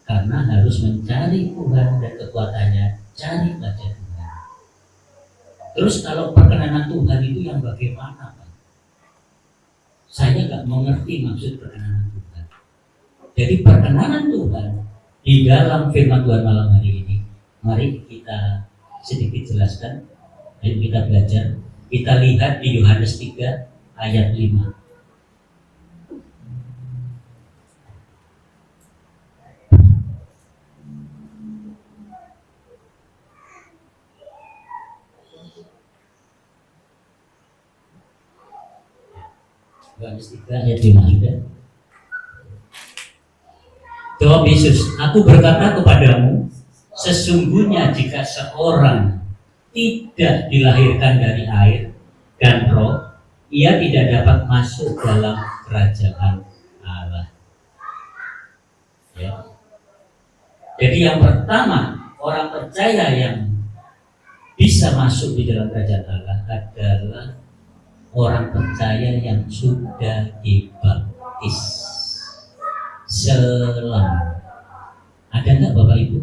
Karena harus mencari Tuhan dan kekuatannya, cari wajah Tuhan. Terus kalau perkenanan Tuhan itu yang bagaimana, Pak? Saya nggak mengerti maksud perkenanan Tuhan. Jadi perkenanan Tuhan di dalam firman Tuhan malam hari ini, mari kita sedikit jelaskan. Ayo kita belajar. Kita lihat di Yohanes 3 ayat 5. Yohanes 3 ayat 5 sudah. Jawab Yesus, aku berkata kepadamu, sesungguhnya jika seorang tidak dilahirkan dari air dan roh, ia tidak dapat masuk dalam kerajaan Allah. Ya. Jadi yang pertama, orang percaya yang bisa masuk di dalam kerajaan Allah adalah orang percaya yang sudah dibaptis selam. Ada nggak Bapak Ibu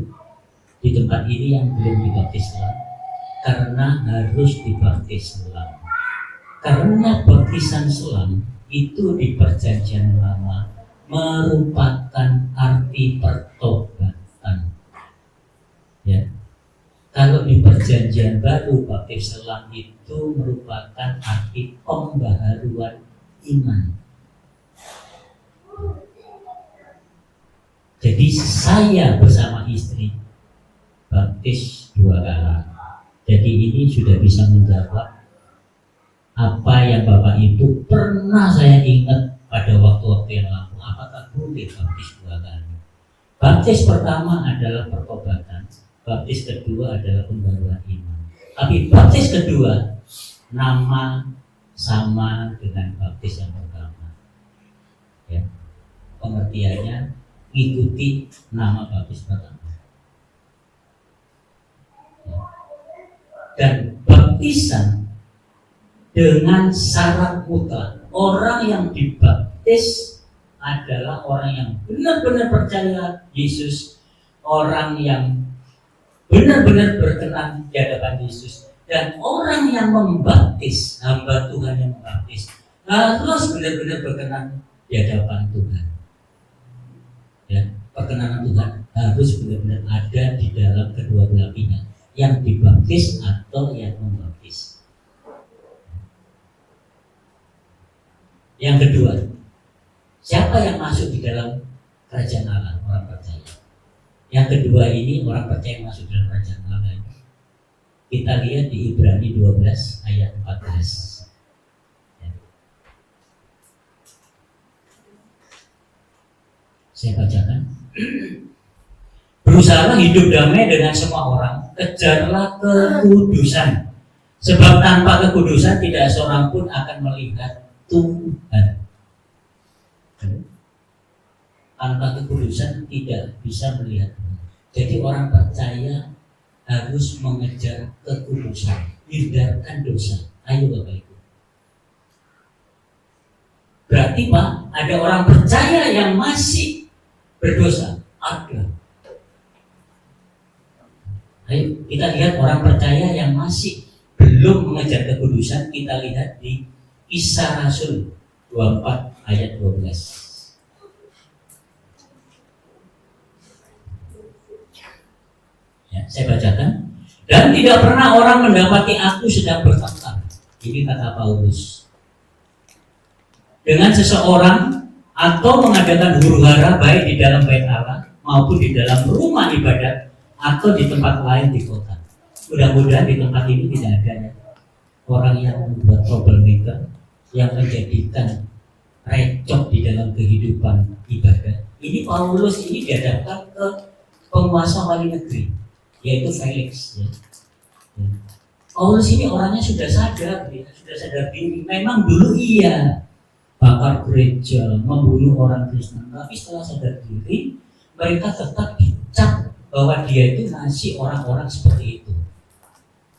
di tempat ini yang belum dibaptis selam? Karena harus dibaptis selam. Karena baptisan selam itu di perjanjian lama merupakan arti pertobatan. Ya. Kalau di perjanjian baru baptis selam itu merupakan arti pembaharuan iman. Jadi saya bersama istri baptis 2 kali. Jadi ini sudah bisa menjawab apa yang Bapak Ibu pernah saya ingat pada waktu-waktu yang lalu. Apakah boleh baptis 2 kali? Baptis pertama adalah pertobatan, baptis kedua adalah pembaruan iman. Tapi baptis kedua nama sama dengan baptis yang pertama. Ya. Pengertiannya ikuti nama baptis pertama. Ya. Dan baptisan dengan syarat mutlak, orang yang dibaptis adalah orang yang benar-benar percaya Yesus, orang yang benar-benar berkenan di hadapan Yesus, dan orang yang membaptis, hamba Tuhan yang membaptis harus benar-benar berkenan di hadapan Tuhan. Ya, perkenanan Tuhan harus benar-benar ada di dalam kedua belah pihak, yang dibaptis atau yang membaptis. Yang kedua, siapa yang masuk di dalam kerajaan Allah? Orang percaya. Yang kedua ini orang percaya yang masuk dalam kerajaan Allah. Kita lihat di Ibrani 12 ayat 14. Ya. Saya bacakan. Berusahalah hidup damai dengan semua orang, kejarlah kekudusan, sebab tanpa kekudusan tidak seorang pun akan melihat Tuhan. Tanpa kekudusan tidak bisa melihat Tuhan. Jadi orang percaya harus mengejar kekudusan, hindarkan dosa. Ayo Bapak Ibu. Berarti Pak, ada orang percaya yang masih berdosa. Ada. Ayo kita lihat orang percaya yang masih belum mengejar kekudusan. Kita lihat di Kisah Rasul 24 ayat 12. Ya, saya bacakan. Dan tidak pernah orang mendapati aku sedang bertengkar. Ini kata Paulus. Dengan seseorang atau mengadakan huru-hara baik di dalam bait Allah maupun di dalam rumah ibadat atau di tempat lain di kota. Mudah-mudahan di tempat ini tidak ada ya orang yang membuat troublemaker, yang menjadikan recok di dalam kehidupan ibadah. Ini Paulus ini dihadapkan ke penguasa wali negeri, yaitu Felix. Ya. Paulus ini orangnya sudah sadar, ya, sudah sadar diri. Memang dulu iya bakar gereja, membunuh orang Kristen, tapi setelah sadar diri, mereka tetap dicap bahwa dia itu masih orang-orang seperti itu,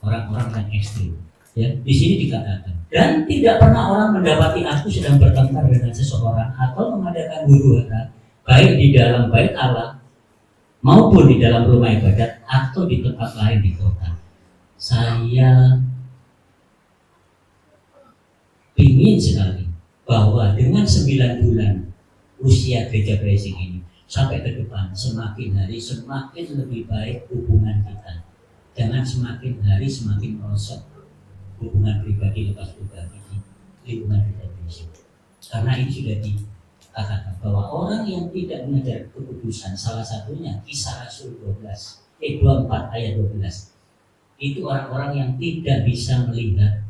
orang-orang yang ekstrim. Ya, di sini dikatakan, dan tidak pernah orang mendapati aku sedang bertengkar dengan seseorang atau mengadakan huru-hara, baik di dalam bait Allah maupun di dalam rumah ibadat atau di tempat lain di kota. Saya ingin sekali bahwa dengan 9 bulan usia gereja Blessing ini sampai ke depan, semakin hari semakin lebih baik hubungan kita. Jangan semakin hari semakin merosot hubungan pribadi lepas pribadi di lingkungan gereja Blessing. Karena ini sudah dikatakan bahwa orang yang tidak mengejar kekudusan, salah satunya Kisah Rasul 24 ayat 12, itu orang-orang yang tidak bisa melihat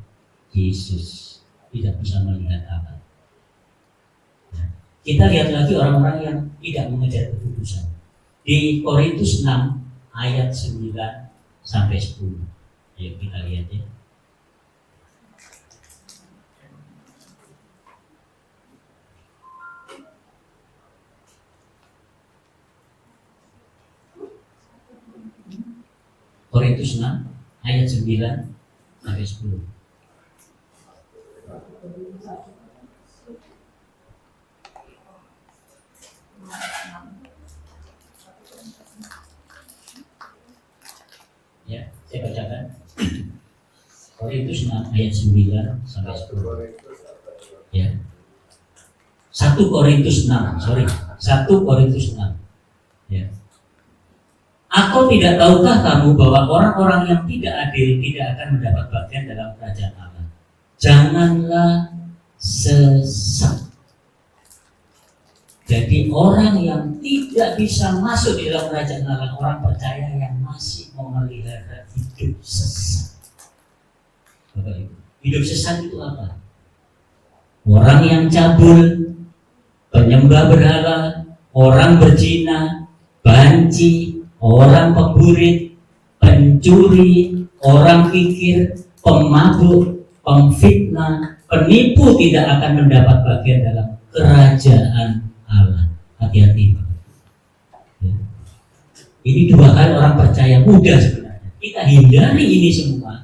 Yesus, tidak bisa melihat Allah. Nah, kita lihat lagi orang-orang yang tidak mengejar kekudusan di Korintus 6 ayat 9 sampai 10. Ayo kita lihat ya. Korintus 6 ayat 9 sampai 10. Ya, saya bacakan. Korintus 6 ayat 9 sampai 10. Ya. 1 Korintus 6, 1 Korintus 6. Ya. Atau tidak tahukah kamu bahwa orang-orang yang tidak adil tidak akan mendapat bagian dalam kerajaan Allah? Janganlah sesat. Jadi orang yang tidak bisa masuk di dalam kerajaan Allah, orang percaya yang masih memelihara hidup sesat. Bapak Ibu, hidup sesat itu apa? Orang yang cabul, penyembah berhala, orang berzina, banci, orang pemburit, pencuri, orang kikir, pemabuk, pemfitnah, penipu tidak akan mendapat bagian dalam kerajaan Allah. Hati-hati. Ya. Ini 2 hal orang percaya mudah sebenarnya. Kita hindari ini semua.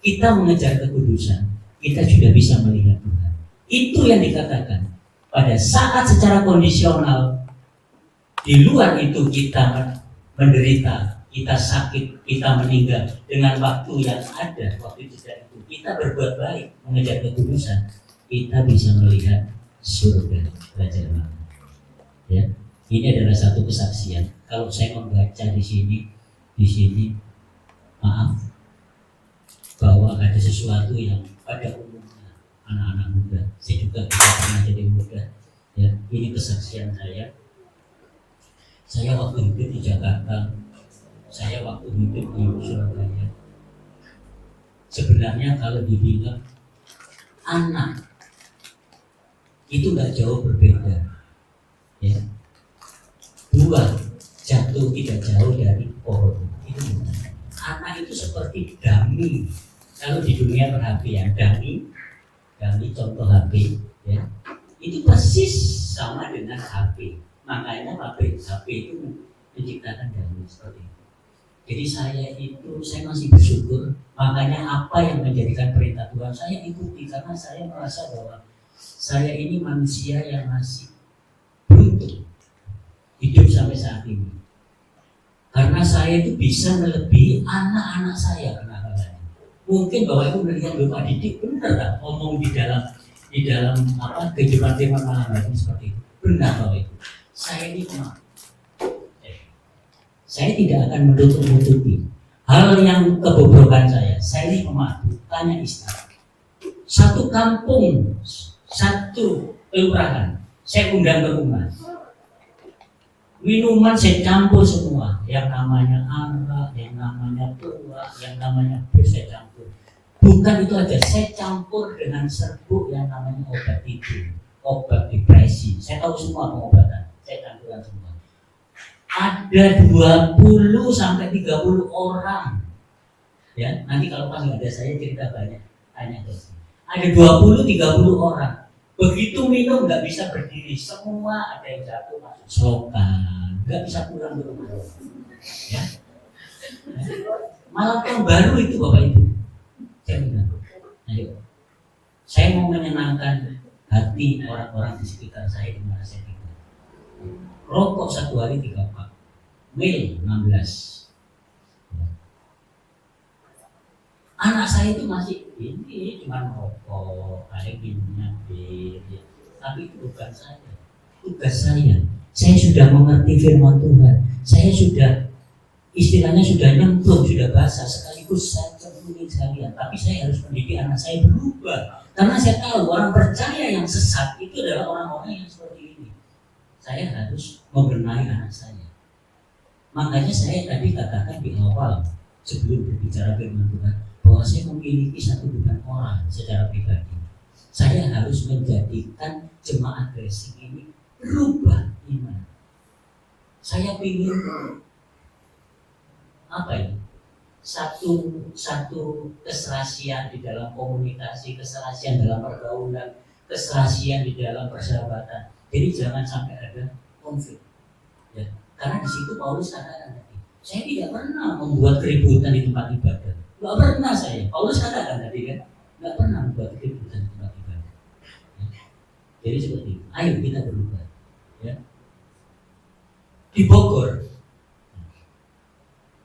Kita mengejar kekudusan. Kita sudah bisa melihat Tuhan. Itu yang dikatakan. Pada saat secara kondisional, di luar itu kita menderita, kita sakit, kita meninggal, dengan waktu yang ada, waktu itu kita berbuat baik, mengejar kekudusan, kita bisa melihat surga kerajaan Allah. Ya, ini adalah satu kesaksian. Kalau saya membaca di sini, maaf, bahwa ada sesuatu yang pada umumnya anak-anak muda, saya juga tidak pernah jadi muda. Ya, ini kesaksian saya. Saya waktu hidup di Jakarta, saya waktu hidup di Surabaya. Sebenarnya kalau dibilang anak itu nggak jauh berbeda, ya. Buah jatuh tidak jauh dari pohon. Itu benar. Anak itu seperti dummy. Kalau di dunia perhatian, dummy contoh HP, ya. Itu persis sama dengan HP. Makanya pabrik HP itu menciptakan dummy seperti itu. Jadi saya masih bersyukur. Makanya apa yang menjadikan perintah Tuhan saya ikuti, karena saya merasa bahwa saya ini manusia yang masih beruntung hidup sampai saat ini. Karena saya itu bisa melebihi anak-anak saya kenakalannya. Mungkin Bapak Ibu melihat Bapak Didik benar tak ngomong di dalam kehidupan firman malam ini seperti itu. Benar Bapak Ibu. Saya ini maaf. Saya tidak akan menutup-nutupi hal yang kebobrokan saya. Saya ini pemabuk. Tanya Istana. Satu kampung, satu kelurahan, saya undang ke rumah. Minuman saya campur semua, yang namanya arak, yang namanya tua, yang namanya bir saya campur. Bukan itu aja, saya campur dengan serbuk yang namanya obat tidur, obat depresi. Saya tahu semua pengobatan, saya campurkan semua. Ada 20 sampai 30 orang Ya, nanti kalau pas nggak ada saya cerita banyak, tanya ke saya. Ada 20-30 orang. Begitu minum nggak bisa berdiri, semua ada yang jatuh masuk selokan, nggak bisa pulang ke rumah. Ya. Malah yang baru itu Bapak Ibu. Saya bilang, ayo, saya mau menyenangkan hati orang-orang di sekitar saya di mana saya tinggal. Rokok 1 hari 3 pak, mil 16. Anak saya itu masih ini cuma rokok, paling minumnya bir, ya. Tapi itu bukan saya. Tugas saya sudah mengerti firman Tuhan. Saya sudah istilahnya sudah nyemplung, sudah basah sekaligus saya cemplungin sekalian. Tapi saya harus mendidik anak saya berubah. Karena saya tahu orang percaya yang sesat itu adalah orang-orang yang seperti ini. Saya harus membenahi anak saya. Makanya saya tadi katakan di awal sebelum berbicara firman Tuhan bahwa saya memiliki satu beban moral secara pribadi. Saya harus menjadikan jemaat Blessing ini berubah iman. Saya ingin apa ya? Satu keserasian di dalam komunikasi, keserasian dalam pergaulan, keserasian di dalam persahabatan. Jadi jangan sampai ada konflik. Ya. Karena di situ Paulus katakan tadi, saya tidak pernah membuat keributan di tempat ibadah. Nggak pernah saya. Paulus katakan tadi kan, nggak pernah membuat keributan di tempat ibadah. Ya. Jadi seperti itu. Ayo kita berubah. Ya. Di Bogor,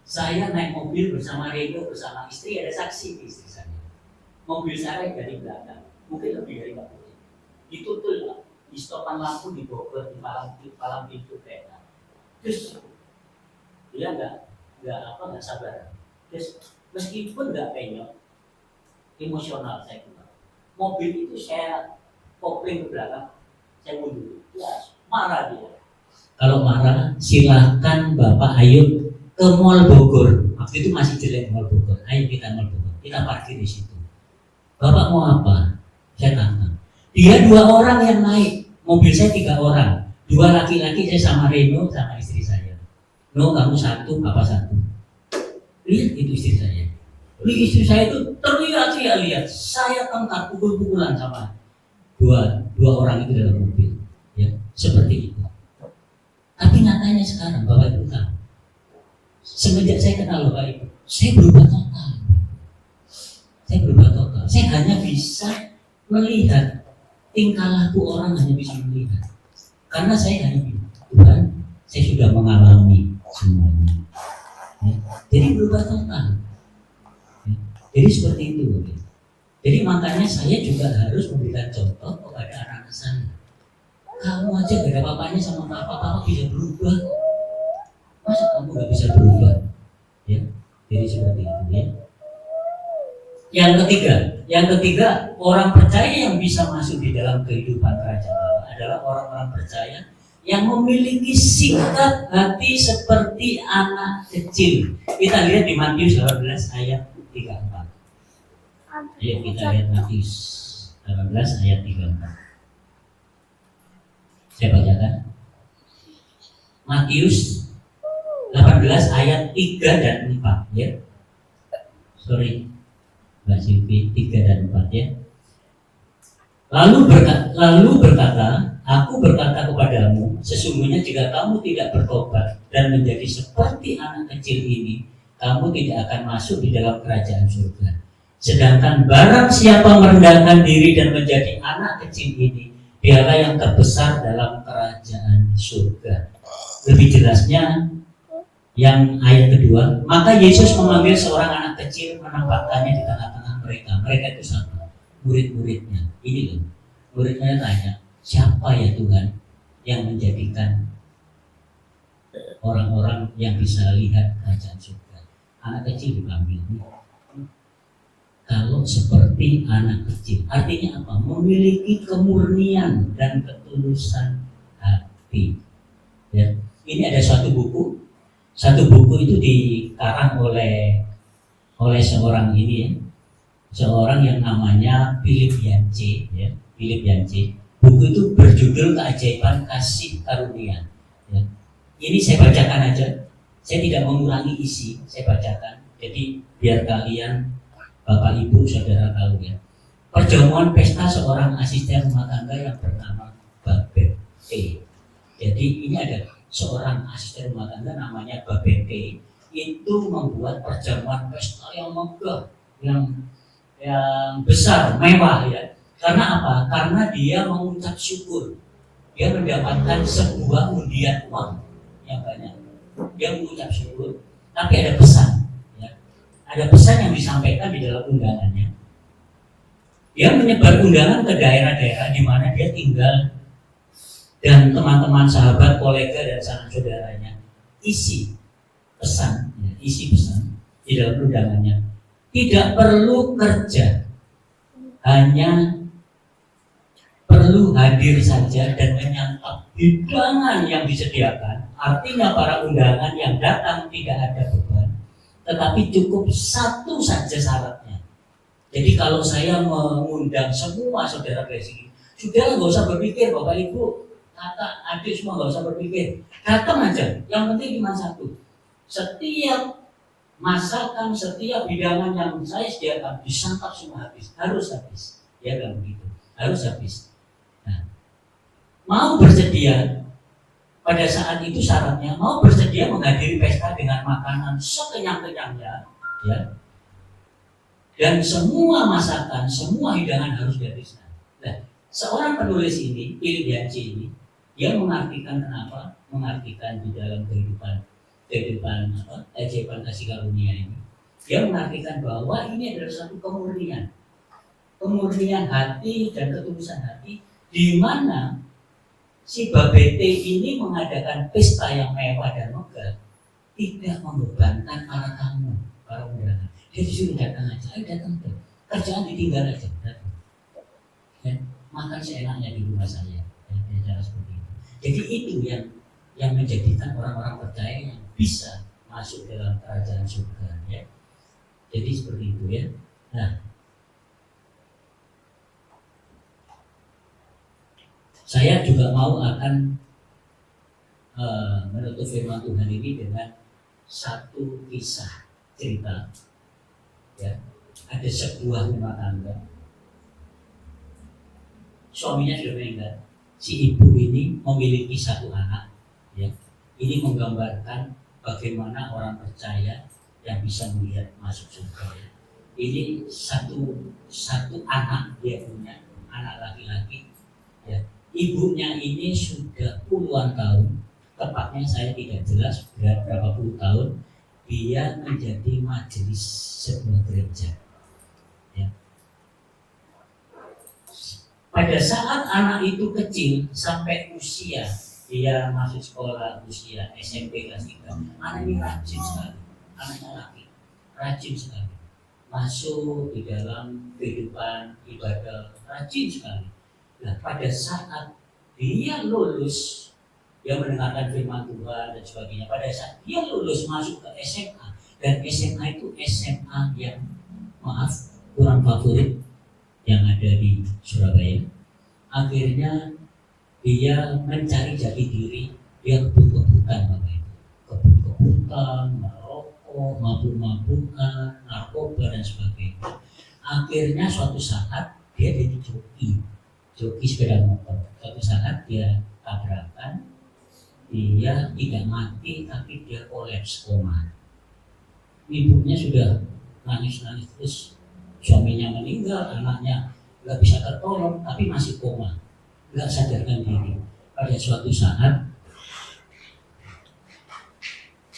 saya naik mobil bersama Reno, bersama istri, ada saksi di istri saya. Mobil saya dari belakang, mungkin lebih dari 40. Ditutul di stopan lampu di Bogor, di palang pintu kereta. Terus dia nggak sabar. Terus meskipun nggak penyok, emosional saya bilang. Mobil itu saya kopling ke belakang, saya mundur. Ya, marah dia. Kalau marah, silahkan Bapak ayo ke Mall Bogor. Waktu itu masih jelek Mall Bogor. Ayo kita Mall Bogor. Kita parkir di situ. Bapak mau apa? Saya tantang. Dia 2 orang yang naik. Mobil saya 3 orang. 2 laki-laki, saya sama Reno sama istri saya. No, kamu 1, Bapak 1. Lihat itu istri saya. Istri saya itu teriak-teriak lihat. Saya tangkap pukul-pukulan sama dua orang itu dalam mobil. Ya, seperti itu. Tapi nyatanya sekarang Bapak Ibu tahu. Semenjak saya kenal Bapak Ibu, saya berubah total. Saya hanya bisa melihat tingkah laku orang, hanya bisa melihat. Karena saya hanya bilang, Tuhan, saya sudah mengalami semuanya. Ya. Jadi berubah total. Ya. Jadi seperti itu. Ya. Jadi makanya saya juga harus memberikan contoh kepada anak-anak saya. Kamu aja gak ada apa-apanya sama papa bisa berubah. Masa kamu gak bisa berubah? Ya, jadi seperti itu ya. Yang ketiga, orang percaya yang bisa masuk di dalam kehidupan kerajaan Allah adalah orang-orang percaya yang memiliki sikap hati seperti anak kecil. Kita lihat di Matius 18 ayat 34. Ayo kita lihat Matius 18 ayat 34. Saya bacakan. Matius 18 ayat 3 dan 4 ya. Sorry Mbak Silvi, 3 dan 4 ya. Lalu berkata, aku berkata kepadamu, sesungguhnya jika kamu tidak bertobat dan menjadi seperti anak kecil ini, kamu tidak akan masuk di dalam kerajaan surga. Sedangkan barang siapa merendahkan diri dan menjadi anak kecil ini, dialah yang terbesar dalam kerajaan surga. Lebih jelasnya yang ayat kedua, maka Yesus memanggil seorang anak kecil, menempatkannya di tengah-tengah mereka. Mereka itu sama, murid-muridnya. Ini loh, muridnya tanya, siapa ya Tuhan yang menjadikan orang-orang yang bisa lihat kerajaan surga? Anak kecil dipanggil. Kalau seperti anak kecil, artinya apa? Memiliki kemurnian dan ketulusan hati. Ya, ini ada satu buku itu dikarang oleh seorang ini ya, seorang yang namanya Philip Yancey ya, Philip Yancey. Buku itu berjudul Keajaiban Kasih Karunia. Ya. Ini saya bacakan aja, saya tidak mengurangi isi, saya bacakan Jadi biar kalian, Bapak Ibu, Saudara tahu ya. Perjamuan pesta seorang asisten rumah tangga yang bernama Babet T. Jadi ini ada seorang asisten rumah tangga namanya Babet T. Itu membuat perjamuan pesta yang megah, yang besar, mewah ya. Karena apa? Karena dia mengucap syukur. Dia mendapatkan sebuah undian uang yang banyak. Dia mengucap syukur, tapi ada pesan. Ya. Ada pesan yang disampaikan di dalam undangannya. Dia menyebar undangan ke daerah-daerah di mana dia tinggal dan teman-teman, sahabat, kolega dan sanak saudaranya. Isi pesan di dalam undangannya. Tidak perlu kerja, hanya perlu hadir saja dan menyantap hidangan yang disediakan. Artinya para undangan yang datang tidak ada beban, tetapi cukup satu saja syaratnya. Jadi kalau saya mengundang semua saudara Blessing, sudah nggak usah berpikir Bapak Ibu, kakak, adik semua nggak usah berpikir, datang aja. Yang penting cuma satu, setiap masakan, setiap hidangan yang saya sediakan disantap semua habis, harus habis, ya kan begitu, harus habis. Nah, mau bersedia pada saat itu syaratnya, mau bersedia menghadiri pesta dengan makanan sekenyang-kenyangnya, ya. Dan semua masakan, semua hidangan harus dihabiskan. Nah, seorang penulis ini, Ilianci ini, dia mengartikan kenapa? Mengartikan di dalam kehidupan ajaib kasih karunia ini. Dia mengartikan bahwa ini adalah satu kemurnian hati dan ketulusan hati, di mana si Babete ini mengadakan pesta yang mewah dan megah, tidak membebankan para tamu, para undangan. Dia disuruh datang aja, ayo datang tuh. Kerjaan ditinggal aja, datang. Ya, makan seenaknya di rumah saya. Ya, cara seperti itu. Jadi itu yang menjadikan orang-orang percaya yang bisa masuk dalam kerajaan surga. Ya. Jadi seperti itu ya. Nah, saya juga mau akan menutup firman Tuhan ini dengan satu kisah cerita. Ya, ada sebuah rumah tangga, suaminya sudah meninggal, si ibu ini memiliki satu anak. Ya, ini menggambarkan bagaimana orang percaya yang bisa melihat masuk surga. Ya. Ini satu anak dia punya, anak laki-laki. Ya. Ibunya ini sudah puluhan tahun, tepatnya saya tidak jelas berapa puluh tahun, dia menjadi majelis sebuah gereja. Ya. Pada saat anak itu kecil sampai usia dia masuk sekolah, usia SMP kelas 3, anak ini rajin sekali, anaknya laki, rajin sekali, masuk di dalam kehidupan ibadah, rajin sekali. Nah, pada saat dia lulus, dia mendengarkan firman Tuhan dan sebagainya. Pada saat dia lulus masuk ke SMA, dan SMA itu SMA yang kurang favorit yang ada di Surabaya. Akhirnya dia mencari jati diri, dia kebut-kebutan Bapak Ibu. Kebut-kebutan, merokok, mabuk-mabukan, narkoba dan sebagainya. Akhirnya suatu saat dia jadi joki sepeda motor. Suatu saat dia tabrakan, dia tidak mati tapi dia kolaps, koma. Ibunya sudah nangis-nangis terus, suaminya meninggal, anaknya nggak bisa tertolong tapi masih koma, nggak sadarkan diri. Pada suatu saat,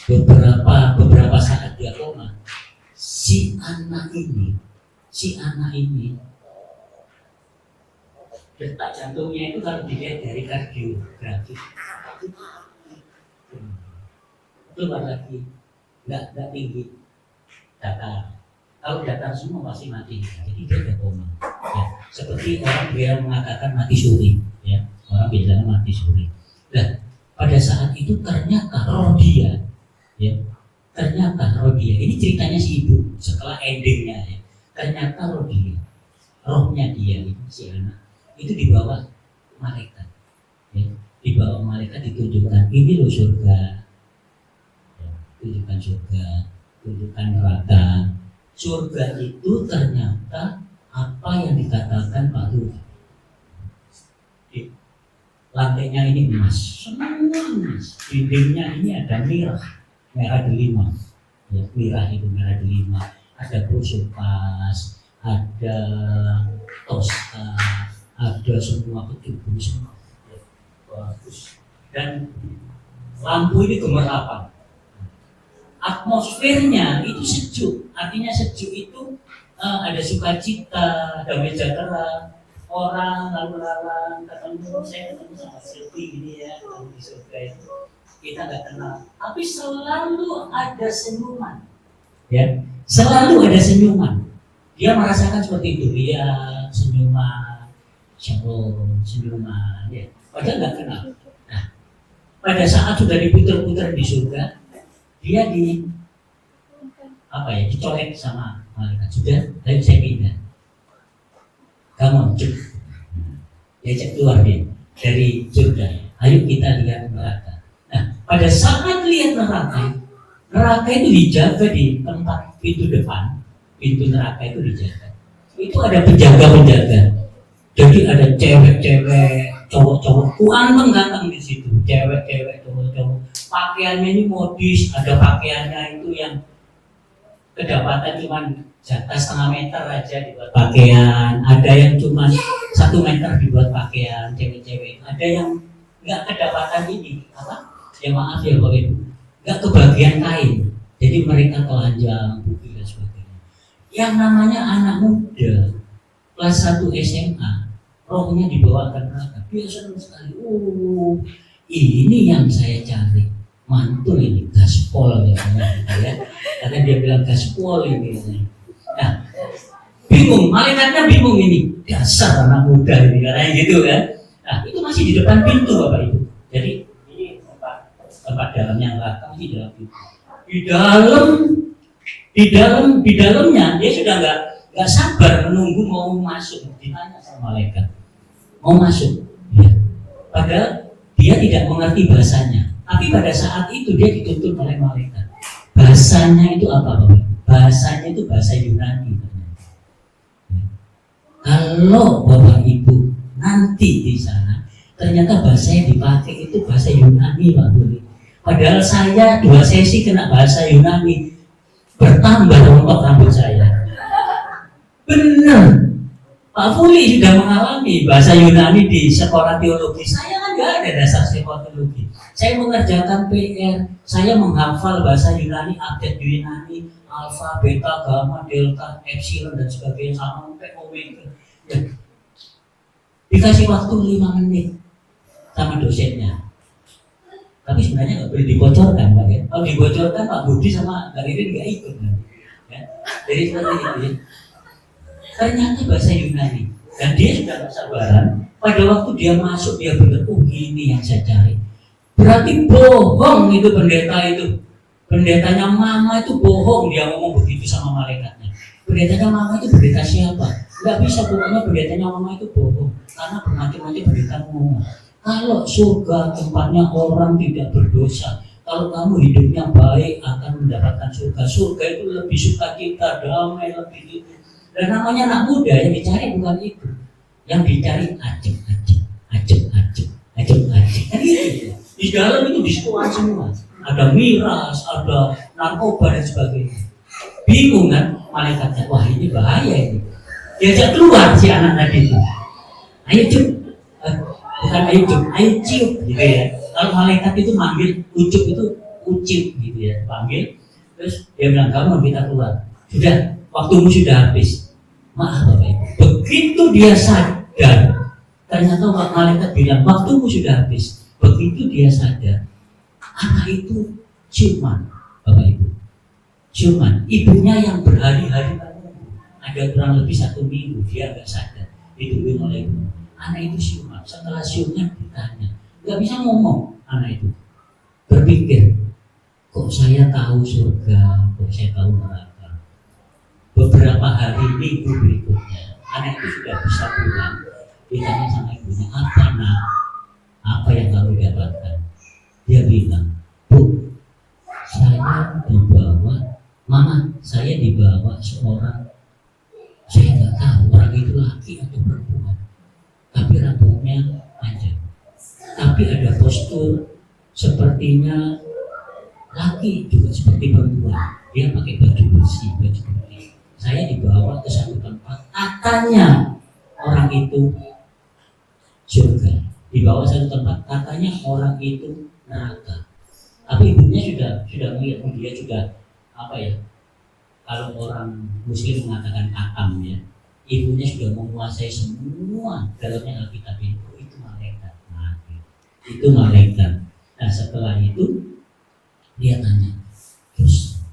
beberapa saat dia koma, si anak ini detak jantungnya itu kalau dilihat dari kardiografi keluar lagi, nggak tinggi, datar. Kalau datar semua pasti mati. Jadi dia udah koma. Ya, seperti orang biasa mengatakan mati suri. Ya, orang biasanya mati suri. Nah, pada saat itu ternyata roh dia, ini ceritanya si ibu setelah endingnya ya. Ternyata rohnya dia itu si anak itu dibawa malaikat, ya. Dibawa malaikat ditunjukkan ini loh surga, ya. Tunjukkan surga, tunjukkan neraka. Surga itu ternyata apa yang dikatakan Pak Guru. Lantainya ini emas, semua emas. Dindingnya ini ada merah delima. Ya, merah itu merah delima. Ada kerusupas, ada toska, ada semua kecubung semua. Ya, bagus. Dan lampu ini gemerlapan. Atmosfernya itu sejuk, artinya sejuk itu ada sukacita, damai sejahtera, orang lalu lalang ketemu, saya ketemu sama Silvi gini ya, ketemu di surga itu kita nggak kenal, tapi selalu ada senyuman, ya, selalu ada senyuman. Dia merasakan seperti itu, dia senyuman, shalom, senyuman, ya, padahal nggak kenal. Nah, pada saat sudah diputar-putar di surga, dia dicolek sama malaikat. Sudah, ayo saya pindah. Kamu cek, dia cek keluar dia dari surga. Ayo kita lihat neraka. Nah, pada saat lihat neraka itu dijaga di tempat pintu depan, pintu neraka itu dijaga. Itu ada penjaga-penjaga. Jadi ada cewek-cewek, cowok-cowok, ganteng di situ. Cewek-cewek, cowok-cowok. Pakaiannya ini modis, ada pakaiannya itu yang kedapatan cuma jatah setengah meter aja dibuat pakaian, ada yang cuma 1 meter dibuat pakaian, cewek-cewek. Ada yang nggak kedapatan ini, ya maaf ya Bapak Ibu, nggak kebagian kain, jadi mereka telanjang, bukti dan sebagainya. Yang namanya anak muda kelas 1 SMA, rohnya dibawa ke neraka, dia senang sekali. Ini yang saya cari. Mantul ini, gaspol ya, karena dia bilang gaspol ini. Nah, bingung, malaikatnya bingung ini, dasar anak muda ini, karena gitu kan. Nah, itu masih di depan pintu Bapak Ibu. Jadi ini tempat dalamnya neraka masih di dalam pintu. Di dalamnya dia sudah nggak sabar menunggu mau masuk. Ditanya sama malaikat, mau masuk? Ya. Padahal dia tidak mengerti bahasanya. Tapi pada saat itu dia dituntut oleh malaikat. Bahasanya itu apa Bapak? Bahasanya itu bahasa Yunani. Kalau Bapak Ibu nanti di sana, ternyata bahasa yang dipakai itu bahasa Yunani Pak Budi. Padahal saya 2 sesi kena bahasa Yunani, bertambah rontok rambut saya. Benar. Pak Fuli sudah mengalami bahasa Yunani di sekolah teologi. Saya kan nggak ada dasar sekolah teologi. Saya mengerjakan PR, saya menghafal bahasa Yunani, update Yunani, alfa, beta, gamma, delta, epsilon dan sebagainya sampai omega. Ya. Dikasih waktu 5 menit sama dosennya. Tapi sebenarnya nggak boleh dibocorkan Pak ya. Kalau dibocorkan Pak Budi sama Kak Irin nggak ikut. Ya. Jadi seperti itu ya. Ternyata bahasa Yunani, dan dia sudah gak sabaran. Pada waktu dia masuk dia bilang, ini yang saya cari. Berarti bohong itu pendeta itu. Pendetanya mama itu bohong, dia ngomong begitu sama malaikatnya. Pendetanya mama itu pendeta siapa? Gak bisa, pokoknya pendetanya mama itu bohong. Karena bermacam-macam pendeta ngomong. Kalau surga tempatnya orang tidak berdosa, kalau kamu hidupnya baik akan mendapatkan surga. Surga itu lebih sukacita, damai, lebih itu. Dan namanya anak muda yang dicari bukan itu, yang dicari ajeng. Kan gitu. Di dalam itu disetuan semua, ada miras, ada narkoba dan sebagainya. Bingung kan malaikatnya, wah ini bahaya ini. Diajak keluar si anak tadi itu, ayo cium, bukan ayo cium gitu ya. Kalau malaikat itu manggil ucup itu ucip gitu ya, panggil. Terus dia bilang kamu kita keluar, sudah waktumu sudah habis. Maaf Bapak Ibu, begitu dia sadar, ternyata malaikat bilang waktumu sudah habis. Begitu dia sadar, anak itu ciuman Bapak Ibu, ciuman. Ibunya yang berhari-hari ada kurang lebih 1 minggu dia nggak sadar, ditungguin oleh ibu. Anak itu ciuman. Setelah ciumnya ditanya, nggak bisa ngomong. Anak itu berpikir, kok saya tahu surga, kok saya tahu neraka. Beberapa hari minggu berikutnya, anak itu sudah bisa pulang. Ditanya sama ibunya, apa nak? Apa yang kamu dapatkan? Dia bilang, Bu, saya dibawa Mama, saya dibawa seorang, saya nggak tahu orang itu laki atau perempuan, tapi rambutnya panjang, tapi ada postur sepertinya laki juga seperti perempuan. Dia pakai baju bersih, baju putih. Saya dibawa ke satu tempat, katanya orang itu surga. Dibawa satu tempat, katanya orang itu neraka. Tapi ibunya sudah melihat, dia juga apa ya? Kalau orang Muslim mengatakan akam ya, ibunya sudah menguasai semua dalamnya Alkitab itu malaikat. Nah, itu malaikat. Nah setelah itu dia tanya, terus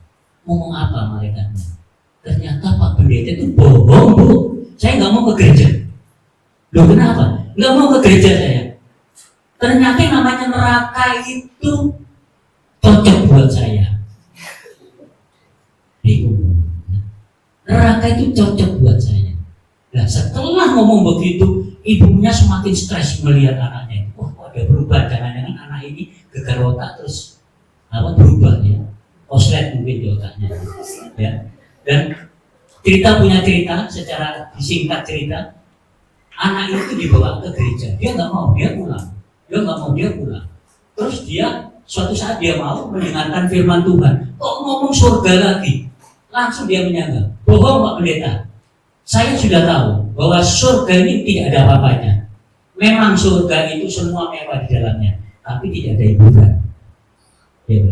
ngomong apa malaikatnya? Ternyata Pak Pendeta itu bohong, Bu. Saya nggak mau ke gereja. Loh kenapa? Nggak mau ke gereja saya. Ternyata yang namanya neraka itu cocok buat saya. Neraka itu cocok buat saya. Nah setelah ngomong begitu, ibunya semakin stres melihat anaknya. Wah, kok ada perubahan? Jangan-jangan anak ini gegar otak terus berubah ya. Koslet mungkin di otaknya. Ya. Dan cerita punya cerita, secara singkat cerita, anak itu dibawa ke gereja. Dia nggak mau, dia pulang. Dia pulang. Terus dia suatu saat dia mau mendengarkan firman Tuhan. Kok ngomong surga lagi? Langsung dia menyangka, bohong Pak Pendeta. Saya sudah tahu bahwa surga ini tidak ada apa-apanya. Memang surga itu semua mewah di dalamnya, tapi tidak ada hiburan. Ya,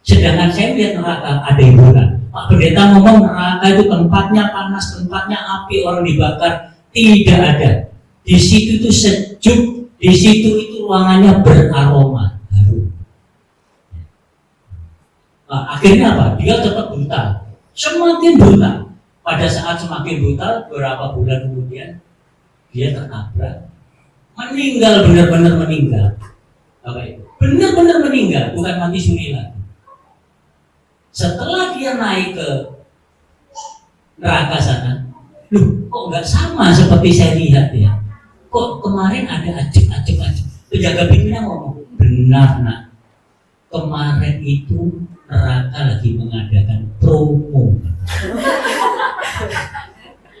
sedangkan saya lihat neraka ada hiburan. Pak Pendeta ngomong neraka itu tempatnya panas, tempatnya api, orang dibakar. Tidak ada. Di situ itu sejuk, di situ itu ruangannya beraroma harum. Nah, akhirnya apa? Dia tetap buta. Semakin buta. Pada saat semakin buta, beberapa bulan kemudian dia tertabrak, meninggal, benar-benar meninggal. Apa itu? Benar-benar meninggal, bukan mati suri lagi. Setelah dia naik ke neraka sana, loh kok nggak sama seperti saya lihat ya? Kok kemarin ada ajib. Penjaga pintunya ngomong, benar nak, kemarin itu neraka lagi mengadakan promo.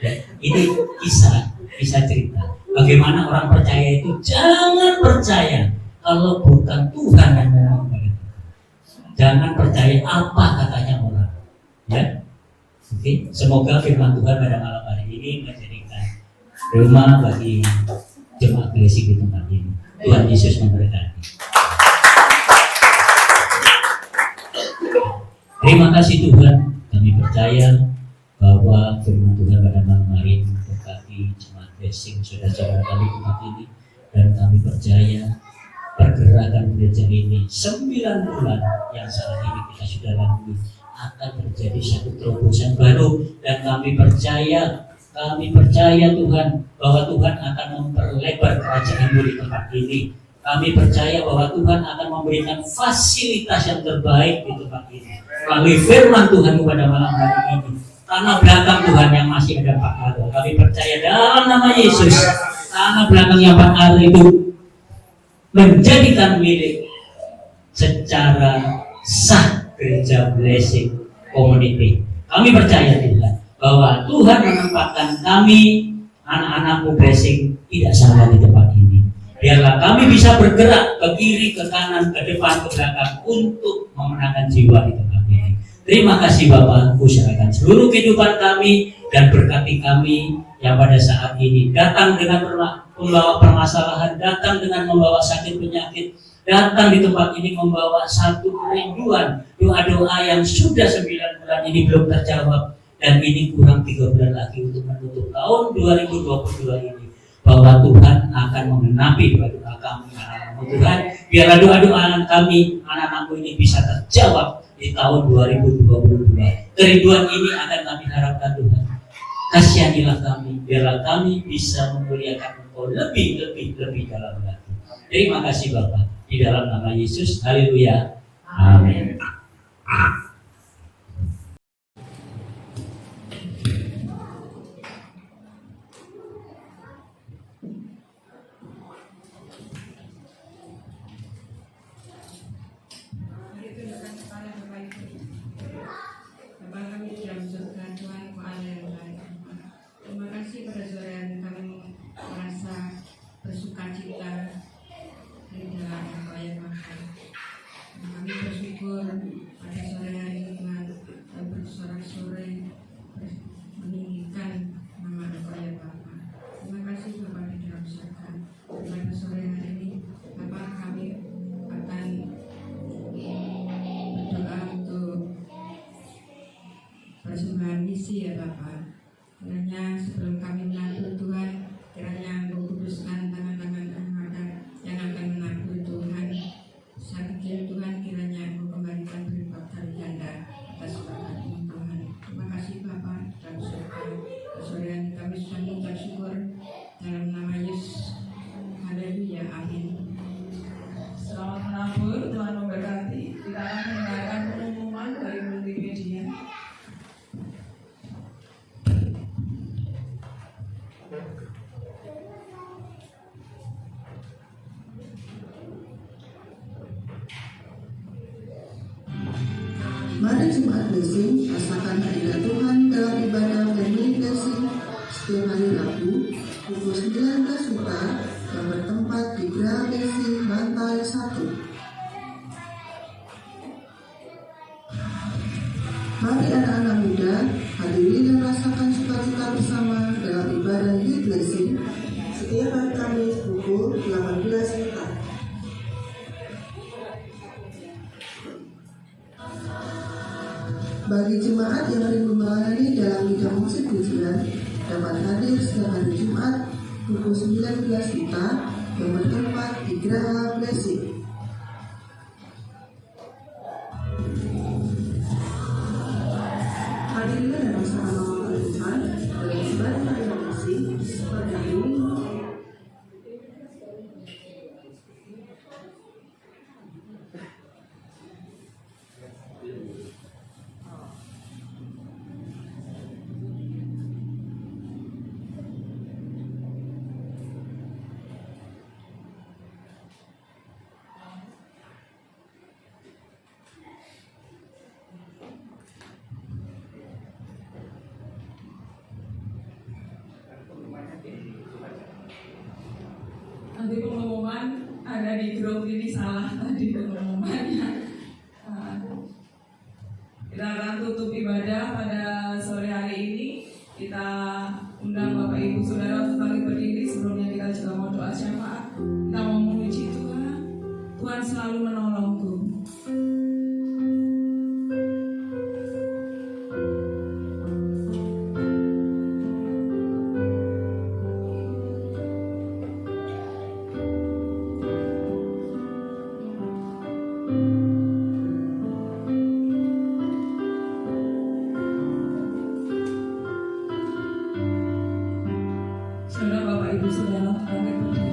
Ya, ini kisah cerita. Bagaimana orang percaya itu jangan percaya kalau bukan Tuhan yang ngomong. Jangan percaya apa katanya orang. Ya, oke. Semoga firman Tuhan pada malam hari ini menjadikan rumah bagi jemaat Blessing di tempat ini. Tuhan Yesus memberkati. Terima kasih Tuhan. Kami percaya bahwa firman Tuhan pada malam hari ini memberkati jemaat Blessing saudara-saudara kami di tempat ini, dan kami percaya pergerakan gereja ini 9 bulan yang saat ini kita sudah lalui akan terjadi satu terobosan baru, dan kami percaya Tuhan bahwa Tuhan akan memperlebar kerajaan-Mu di tempat ini. Kami percaya bahwa Tuhan akan memberikan fasilitas yang terbaik di tempat ini melalui firman Tuhan pada malam hari ini. Tanah belakang Tuhan yang masih ada Pak Ado, kami percaya dalam nama Yesus, tanah belakang yang Pak Ado itu menjadikan milik secara sah gereja Blessing Community. Kami percaya Tuhan bahwa Tuhan menempatkan kami anak-anak-Mu Blessing tidak salah di tempat ini. Biarlah kami bisa bergerak ke kiri, ke kanan, ke depan, ke belakang untuk memenangkan jiwa di tempat ini. Terima kasih Bapak, usahakan seluruh kehidupan kami dan berkati kami yang pada saat ini datang dengan membawa permasalahan, datang dengan membawa sakit penyakit, datang di tempat ini membawa satu kerinduan, doa-doa yang sudah 9 bulan ini belum terjawab, dan ini kurang 3 bulan lagi untuk menutup tahun 2022 ini, bahwa Tuhan akan mengenapi doa-doa kami, anak-anak Tuhan. Biarlah doa-doa kami, anak-anakmu ini bisa terjawab di tahun 2022. Kerinduan ini akan kami harapkan Tuhan. Kasihanilah kami, biarlah kami bisa memuliakan Engkau lebih dalam lagi. Terima kasih Bapak, di dalam nama Yesus, haleluya, amin. ya amin. Selamat menabur, Tuhan memberkati. Kita akan mendengarkan pengumuman dari multimedia. Mari Jumat Blessing, rasakan hadirat Tuhan dalam ibadah Family Blessing setiap hari Rabu pukul 19 WITA yang bertempat di Geraha Blessing lantai 1. Mari anak-anak muda hadiri dan rasakan sukacita bersama dalam ibadah Youth Blessing setiap hari Kamis pukul 18 WITA. Bagi jemaat yang rindu melayani dalam bidang musik pujian, dapat hadir setiap hari Jumat pukul 19 WITA yang bertempat di Geraha Blessing. Hadirilah dan rasakan nama Tuhan dalam ibadah harian musik pada hari Minggu. Nanti pengumuman ada di grup ini, salah tadi pengumumannya. Kita akan tutup ibadah pada sore hari ini. Kita undang Bapak Ibu Saudara untuk balik berdiri. Sebelumnya kita juga mau doa syafaat. Kita mau memuji Tuhan. Tuhan selalu menolongku. Saudara, Bapak Ibu Saudara, bangkit berdiri.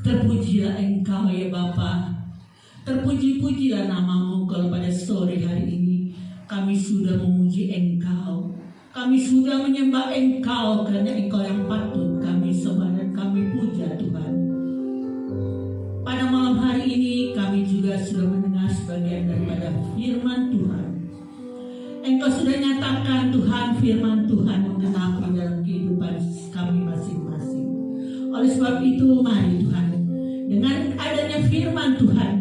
Terpujilah Engkau ya Bapa. Terpuji-pujilah namamu kalau pada sore hari ini kami sudah memuji Engkau. Kami sudah menyembah Engkau karena Engkau yang patut kami sembah dan kami puja Tuhan. Pada malam hari ini kami juga sudah mendengar sebagian daripada firman Tuhan. Engkau sudah nyatakan Tuhan, firman Tuhan mengenapi dalam kehidupan kami masing-masing. Oleh sebab itu mari Tuhan, dengan adanya firman Tuhan,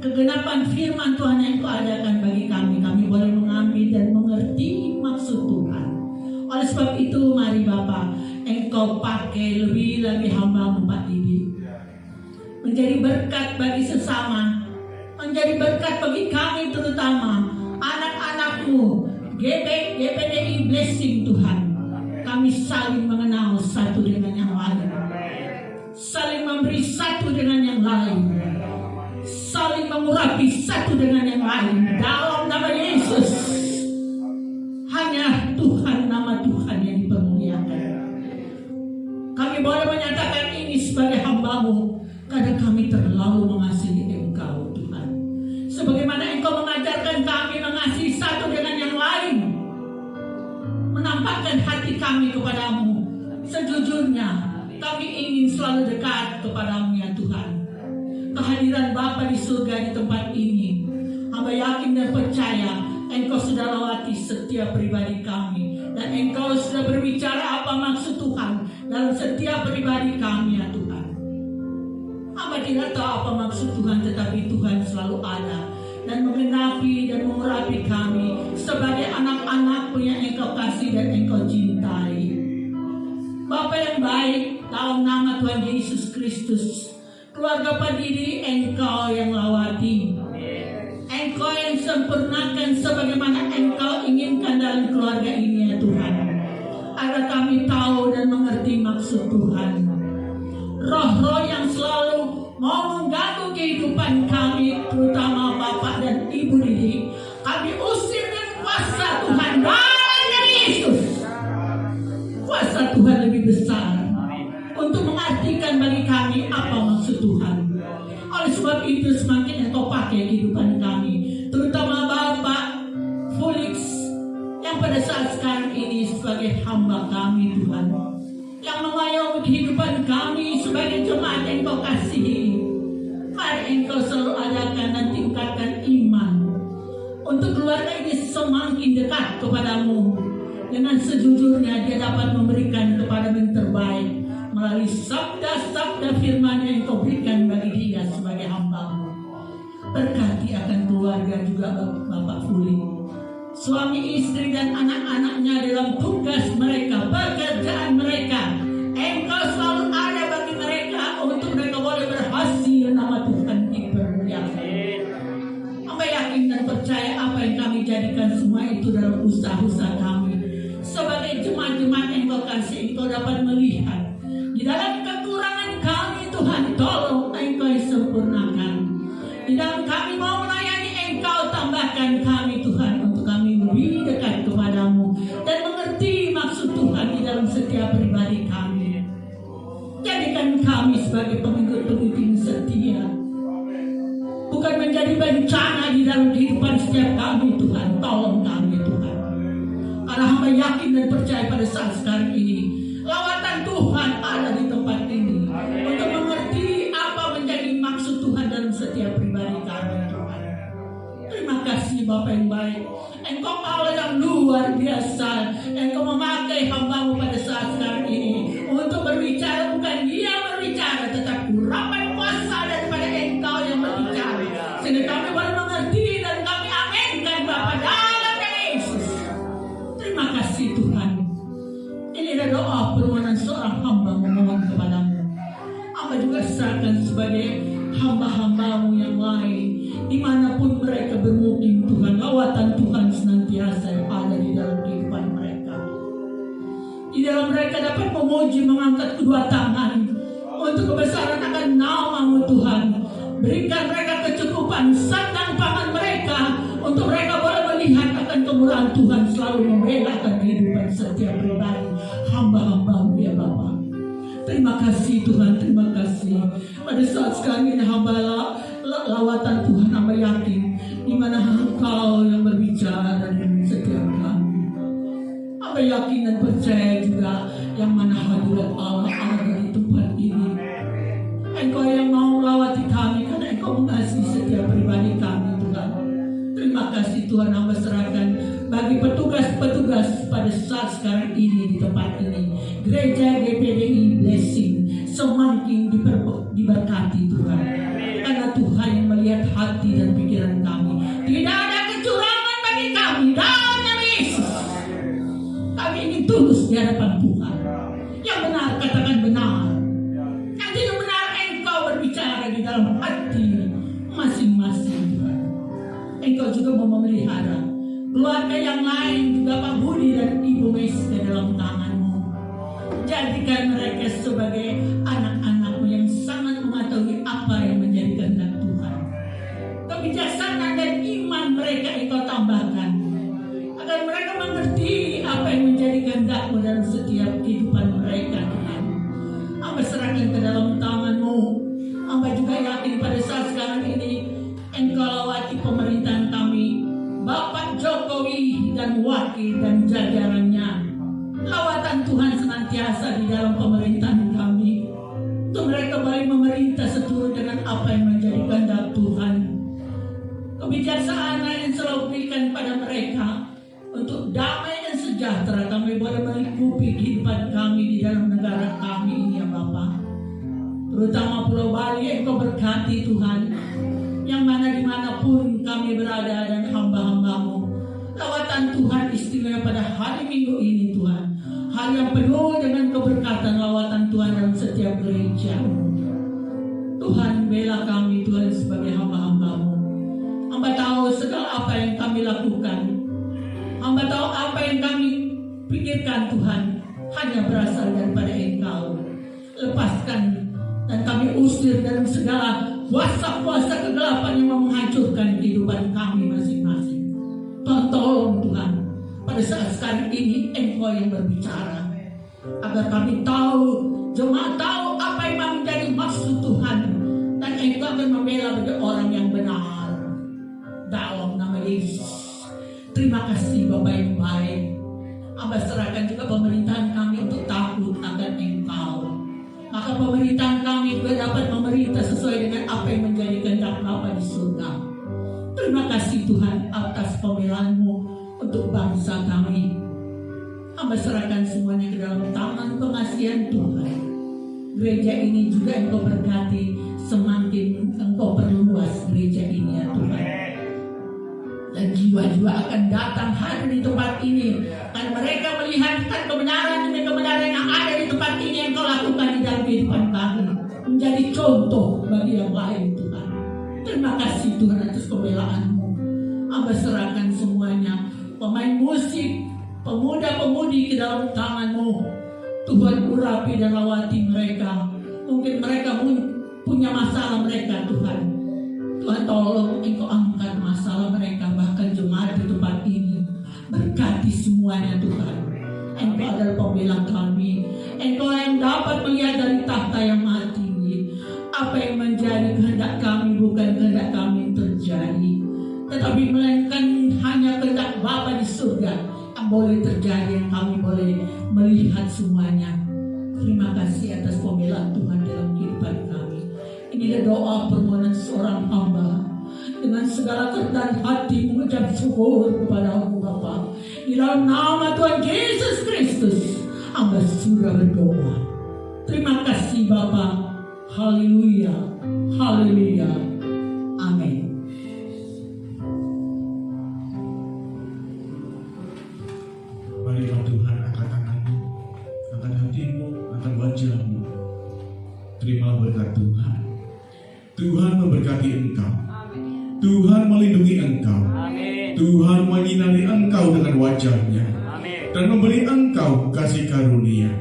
kegenapan firman Tuhan yang Engkau adakan bagi kami boleh mengambil dan mengerti maksud Tuhan. Oleh sebab itu mari Bapa, Engkau pakai lebih lagi hamba-Mu Pak Didi, menjadi berkat bagi sesama, menjadi berkat bagi kami terutama anak-anak-Mu, GPDI Blessing Tuhan. Kami saling mengenal satu dengan yang lain, saling memberi satu dengan yang lain, saling mengurapi satu dengan yang lain dalam nama Yesus. Hanya Tuhan, nama Tuhan yang dipermuliakan. Kami boleh menyatakan ini sebagai hamba-Mu karena kami terlalu mengasihi Engkau Tuhan. Sebagaimana Engkau mengajarkan kami mengasihi satu dengan yang lain, menampakkan hati kami kepadamu. Sejujurnya kami ingin selalu dekat kepadamu ya Tuhan. Kehadiran Bapa di surga di tempat ini, hamba yakin dan percaya Engkau sudah lewati setiap pribadi kami, dan Engkau sudah berbicara apa maksud Tuhan dalam setiap pribadi kami ya Tuhan. Hamba tidak tahu apa maksud Tuhan, tetapi Tuhan selalu ada dan menggenapi dan mengurapi kami sebagai anak-anak-Mu yang Engkau kasih dan Engkau cintai. Bapa yang baik, dalam nama Tuhan Yesus Kristus, keluarga Pak Didi Engkau yang lawati, Engkau yang sempurnakan sebagaimana Engkau inginkan dalam keluarga ini ya Tuhan. Agar kami tahu dan mengerti maksud Tuhan. Roh-roh yang selalu mau mengganggu kehidupan kami, terutama Bapak dan Ibu Didi, kami usir dengan kuasa Tuhan dalam Yesus. Kuasa Tuhan lebih besar untuk mengartikan bagi kami apa maksud Tuhan. Oleh sebab itu semakin Engkau pakai kehidupan kami, terutama Bapak Felix yang pada saat sekarang ini sebagai hamba kami Tuhan, yang mengayomi kehidupan kami sebagai jemaat yang Engkau kasihi. Mari Engkau selalu adakan dan tingkatkan iman untuk keluarga ini semakin dekat kepadamu. Dengan sejujurnya dia dapat memberikan kepada yang terbaik melalui sabda-sabda firman yang Engkau berikan bagi dia sebagai hamba-Mu. Berkati akan keluarga juga Bapak Fuli, suami istri dan anak-anaknya dalam tugas mereka, pekerjaan mereka. Engkau selalu ada bagi mereka untuk mereka boleh berhasil, nama Tuhan dipermuliakan. Hamba yakin dan percaya apa yang kami jadikan semua itu dalam usaha-usaha kami sebagai jemaat-jemaat yang Engkau kasih. Engkau dapat melihat di dalam kekurangan kami Tuhan, tolong Engkau sempurnakan. Di dalam kami mau melayani Engkau, tambahkan kami Tuhan untuk kami lebih dekat kepadamu dan mengerti maksud Tuhan di dalam setiap pribadi kami. Jadikan kami sebagai pengikut-pengikut yang setia, bukan menjadi bencana di dalam kehidupan setiap kami Tuhan. Tolong kami Tuhan, karena hamba yakin dan percaya pada saat sekarang ini lawatan Tuhan ada di tempat ini untuk mengerti apa menjadi maksud Tuhan dalam setiap pribadi kami Tuhan. Terima kasih Bapa yang baik, Engkau Allah yang luar biasa. Engkau memakai hamba-Mu pada saat sekarang ini untuk berbicara, bukan dia berbicara, tetapi urapan kuasa daripada Engkau yang berbicara, sehingga kami boleh mengerti dan kami aminkan Bapa dalam nama Yesus. Terima kasih Tuhan. Ini adalah doa permohonan seorang hamba memohon kepadamu. Hamba juga serahkan sebagai hamba-hamba-Mu yang lain, dimanapun mereka bermukim Tuhan, lawatan Tuhan senantiasa yang ada di dalam kehidupan mereka. Di dalam mereka dapat memuji, mengangkat kedua tangan untuk kebesaran akan nama-Mu Tuhan. Berikan mereka kecukupan sandang pangan mereka, untuk mereka boleh melihat akan kemurahan Tuhan selalu membelakan kehidupan setiap pribadi hamba-hamba-Mu ya Bapa. Terima kasih Tuhan, terima kasih. Pada saat semakin diberkati Tuhan. Karena Tuhan yang melihat hati dan pikiran kami. Tidak ada kecurangan bagi kami. Dalam nama Yesus. Kami ingin tulus di hadapan Tuhan. Yang benar katakan benar. Yang tidak benar Engkau berbicara di dalam hati masing-masing Tuhan. Engkau juga mau memelihara keluarga yang lain, juga Pak Budi dan Ibu Meska dalam tangan-Mu. Jadikan mereka sebagai anak-anak-Mu yang sangat mengetahui apa yang menjadi kehendak Tuhan. Kebijaksanaan dan iman mereka Engkau tambahkan, agar mereka mengerti apa yang menjadi kehendak-Mu dalam setiap kehidupan mereka Tuhan. Hamba serahkan ke dalam tangan-Mu. Hamba juga yakin pada saat sekarang ini Engkau lawati pemerintahan kami, Bapak Jokowi dan wakil dan jajarannya. Lawatan Tuhan senantiasa di dalam pemerintahan kami, untuk mereka boleh memerintah seturut dengan apa yang menjadi kehendak Tuhan. Kebijaksanaan yang selalu berikan pada mereka untuk damai dan sejahtera kami boleh melingkupi kehidupan kami di dalam negara kami ini ya Bapa. Terutama Pulau Bali Engkau berkati Tuhan, yang mana dimanapun kami berada dan hamba-hamba-Mu. Lawatan Tuhan istimewa pada hari Minggu ini Tuhan. Hari yang penuh dengan keberkatan lawatan Tuhan dalam setiap gereja. Tuhan bela kami Tuhan sebagai hamba-hamba-Mu. Hamba tahu segala apa yang kami lakukan. Hamba tahu apa yang kami pikirkan Tuhan hanya berasal daripada Engkau. Lepaskan dan kami usir dalam segala kuasa-kuasa kegelapan yang mau menghancurkan kehidupan kami masing-masing. Tolong Tuhan, pada saat sekarang ini Engkau yang berbicara, agar kami tahu, jemaat tahu apa yang menjadi maksud Tuhan, dan Engkau akan membela bagi orang yang benar. Dalam nama Yesus. Terima kasih Bapak yang baik. Hamba serahkan juga pemerintahan kami untuk takut akan Engkau. Maka pemerintahan kami juga dapat memerintah sesuai dengan apa yang menjadi kehendak Bapa di surga. Terima kasih Tuhan atas pembelaan-Mu untuk bangsa kami. Hamba serahkan semuanya ke dalam tangan pengasihan Tuhan. Gereja ini juga Engkau berkati, semakin Engkau perluas gereja ini ya Tuhan. Dan jiwa-jiwa akan datang hadir di tempat ini, dan mereka melihatkan kebenaran demi kebenaran yang ada di tempat ini yang Kau lakukan di dalam kehidupan kami, menjadi contoh bagi yang lain Tuhan. Terima kasih Tuhan atas pembelaan-Mu. Hamba serahkan semuanya, pemain musik, pemuda-pemudi ke dalam tangan-Mu. Tuhan urapi dan lawati mereka. Mungkin mereka punya masalah mereka Tuhan. Tuhan tolong Engkau angkat masalah mereka, bahkan jemaat di tempat ini. Berkati semuanya Tuhan. Engkau adalah pembela kami. Engkau yang dapat melihat dari tahta yang maha tinggi. Apa yang menjadi kehendak kami bukan kehendak kami terjadi, tetapi melainkan hanya kehendak Bapa di surga yang boleh terjadi, yang kami boleh melihat semuanya. Terima kasih atas pembelaan Tuhan dalam kehidupan kami. Inilah doa permohonan seorang hamba dengan segala kerendahan hati mengucap syukur kepada-Mu Bapa. Di dalam nama Tuhan Yesus Kristus, hamba sudah berdoa. Terima kasih Bapa. Haleluya, haleluya, amin. Marilah Tuhan angkat tanganmu, angkat hatimu, angkat wajahmu. Terima berkat Tuhan. Tuhan memberkati engkau. Tuhan melindungi engkau. Tuhan menyinari engkau dengan wajahnya dan memberi engkau kasih karunia.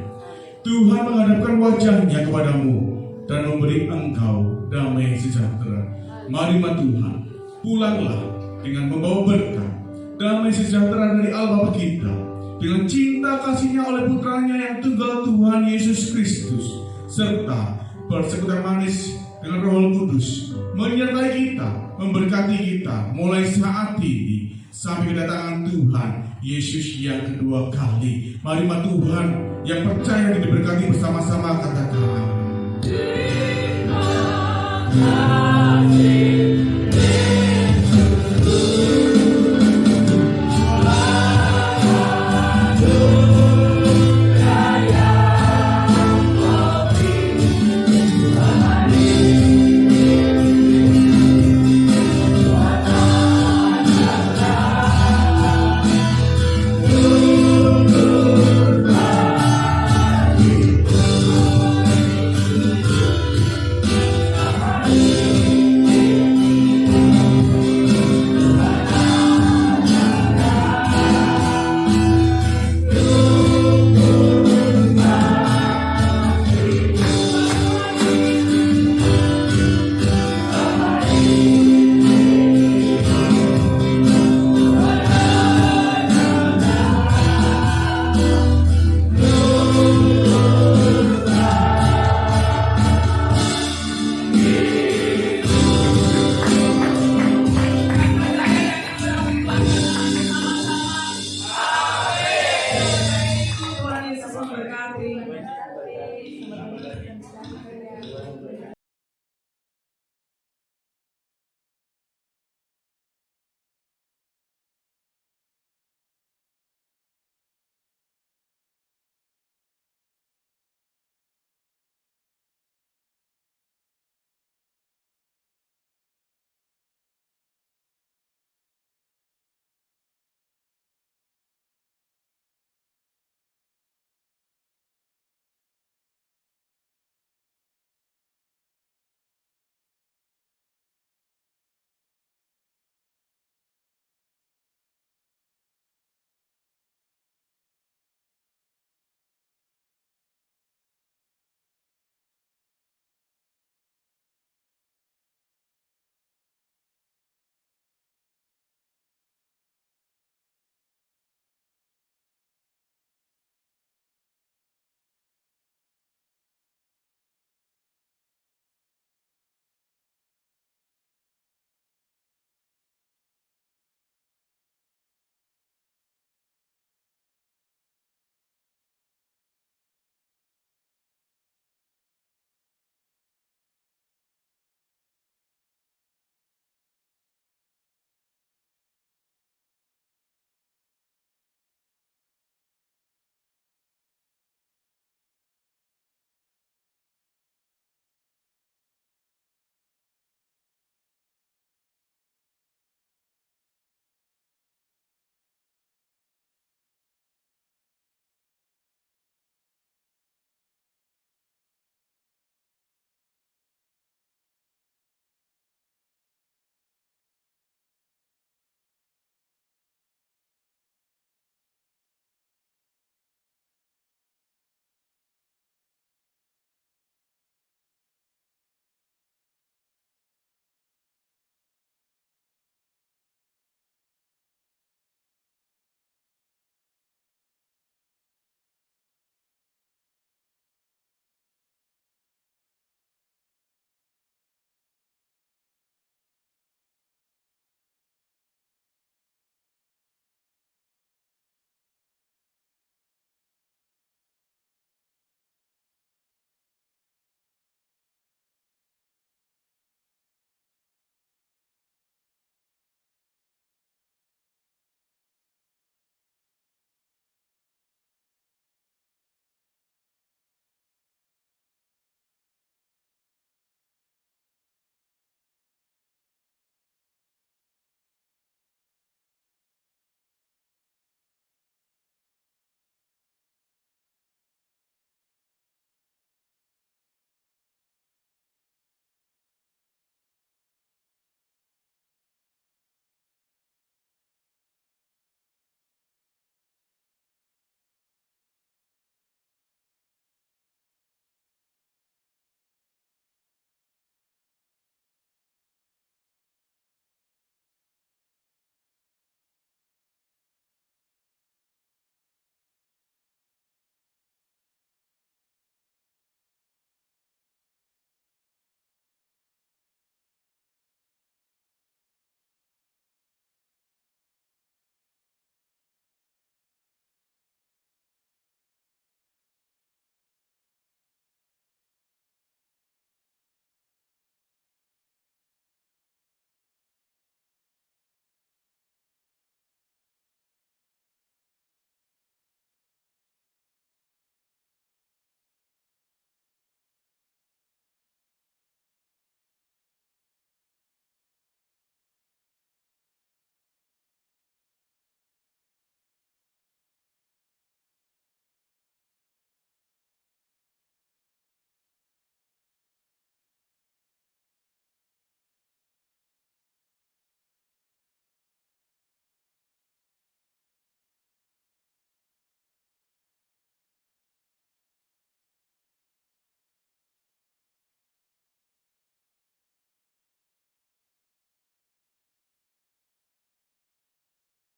Tuhan menghadapkan wajahnya kepadamu dan memberi engkau damai sejahtera. Marilah Tuhan, pulanglah dengan membawa berkat, damai sejahtera dari Allah Bapa kita, dengan cinta kasihnya oleh putranya yang tunggal Tuhan Yesus Kristus, serta persekutuan manis dengan Roh Kudus menyertai kita, memberkati kita mulai saat ini sampai kedatangan Tuhan Yesus yang kedua kali. Mari Tuhan yang percaya diberkati bersama-sama, katakan.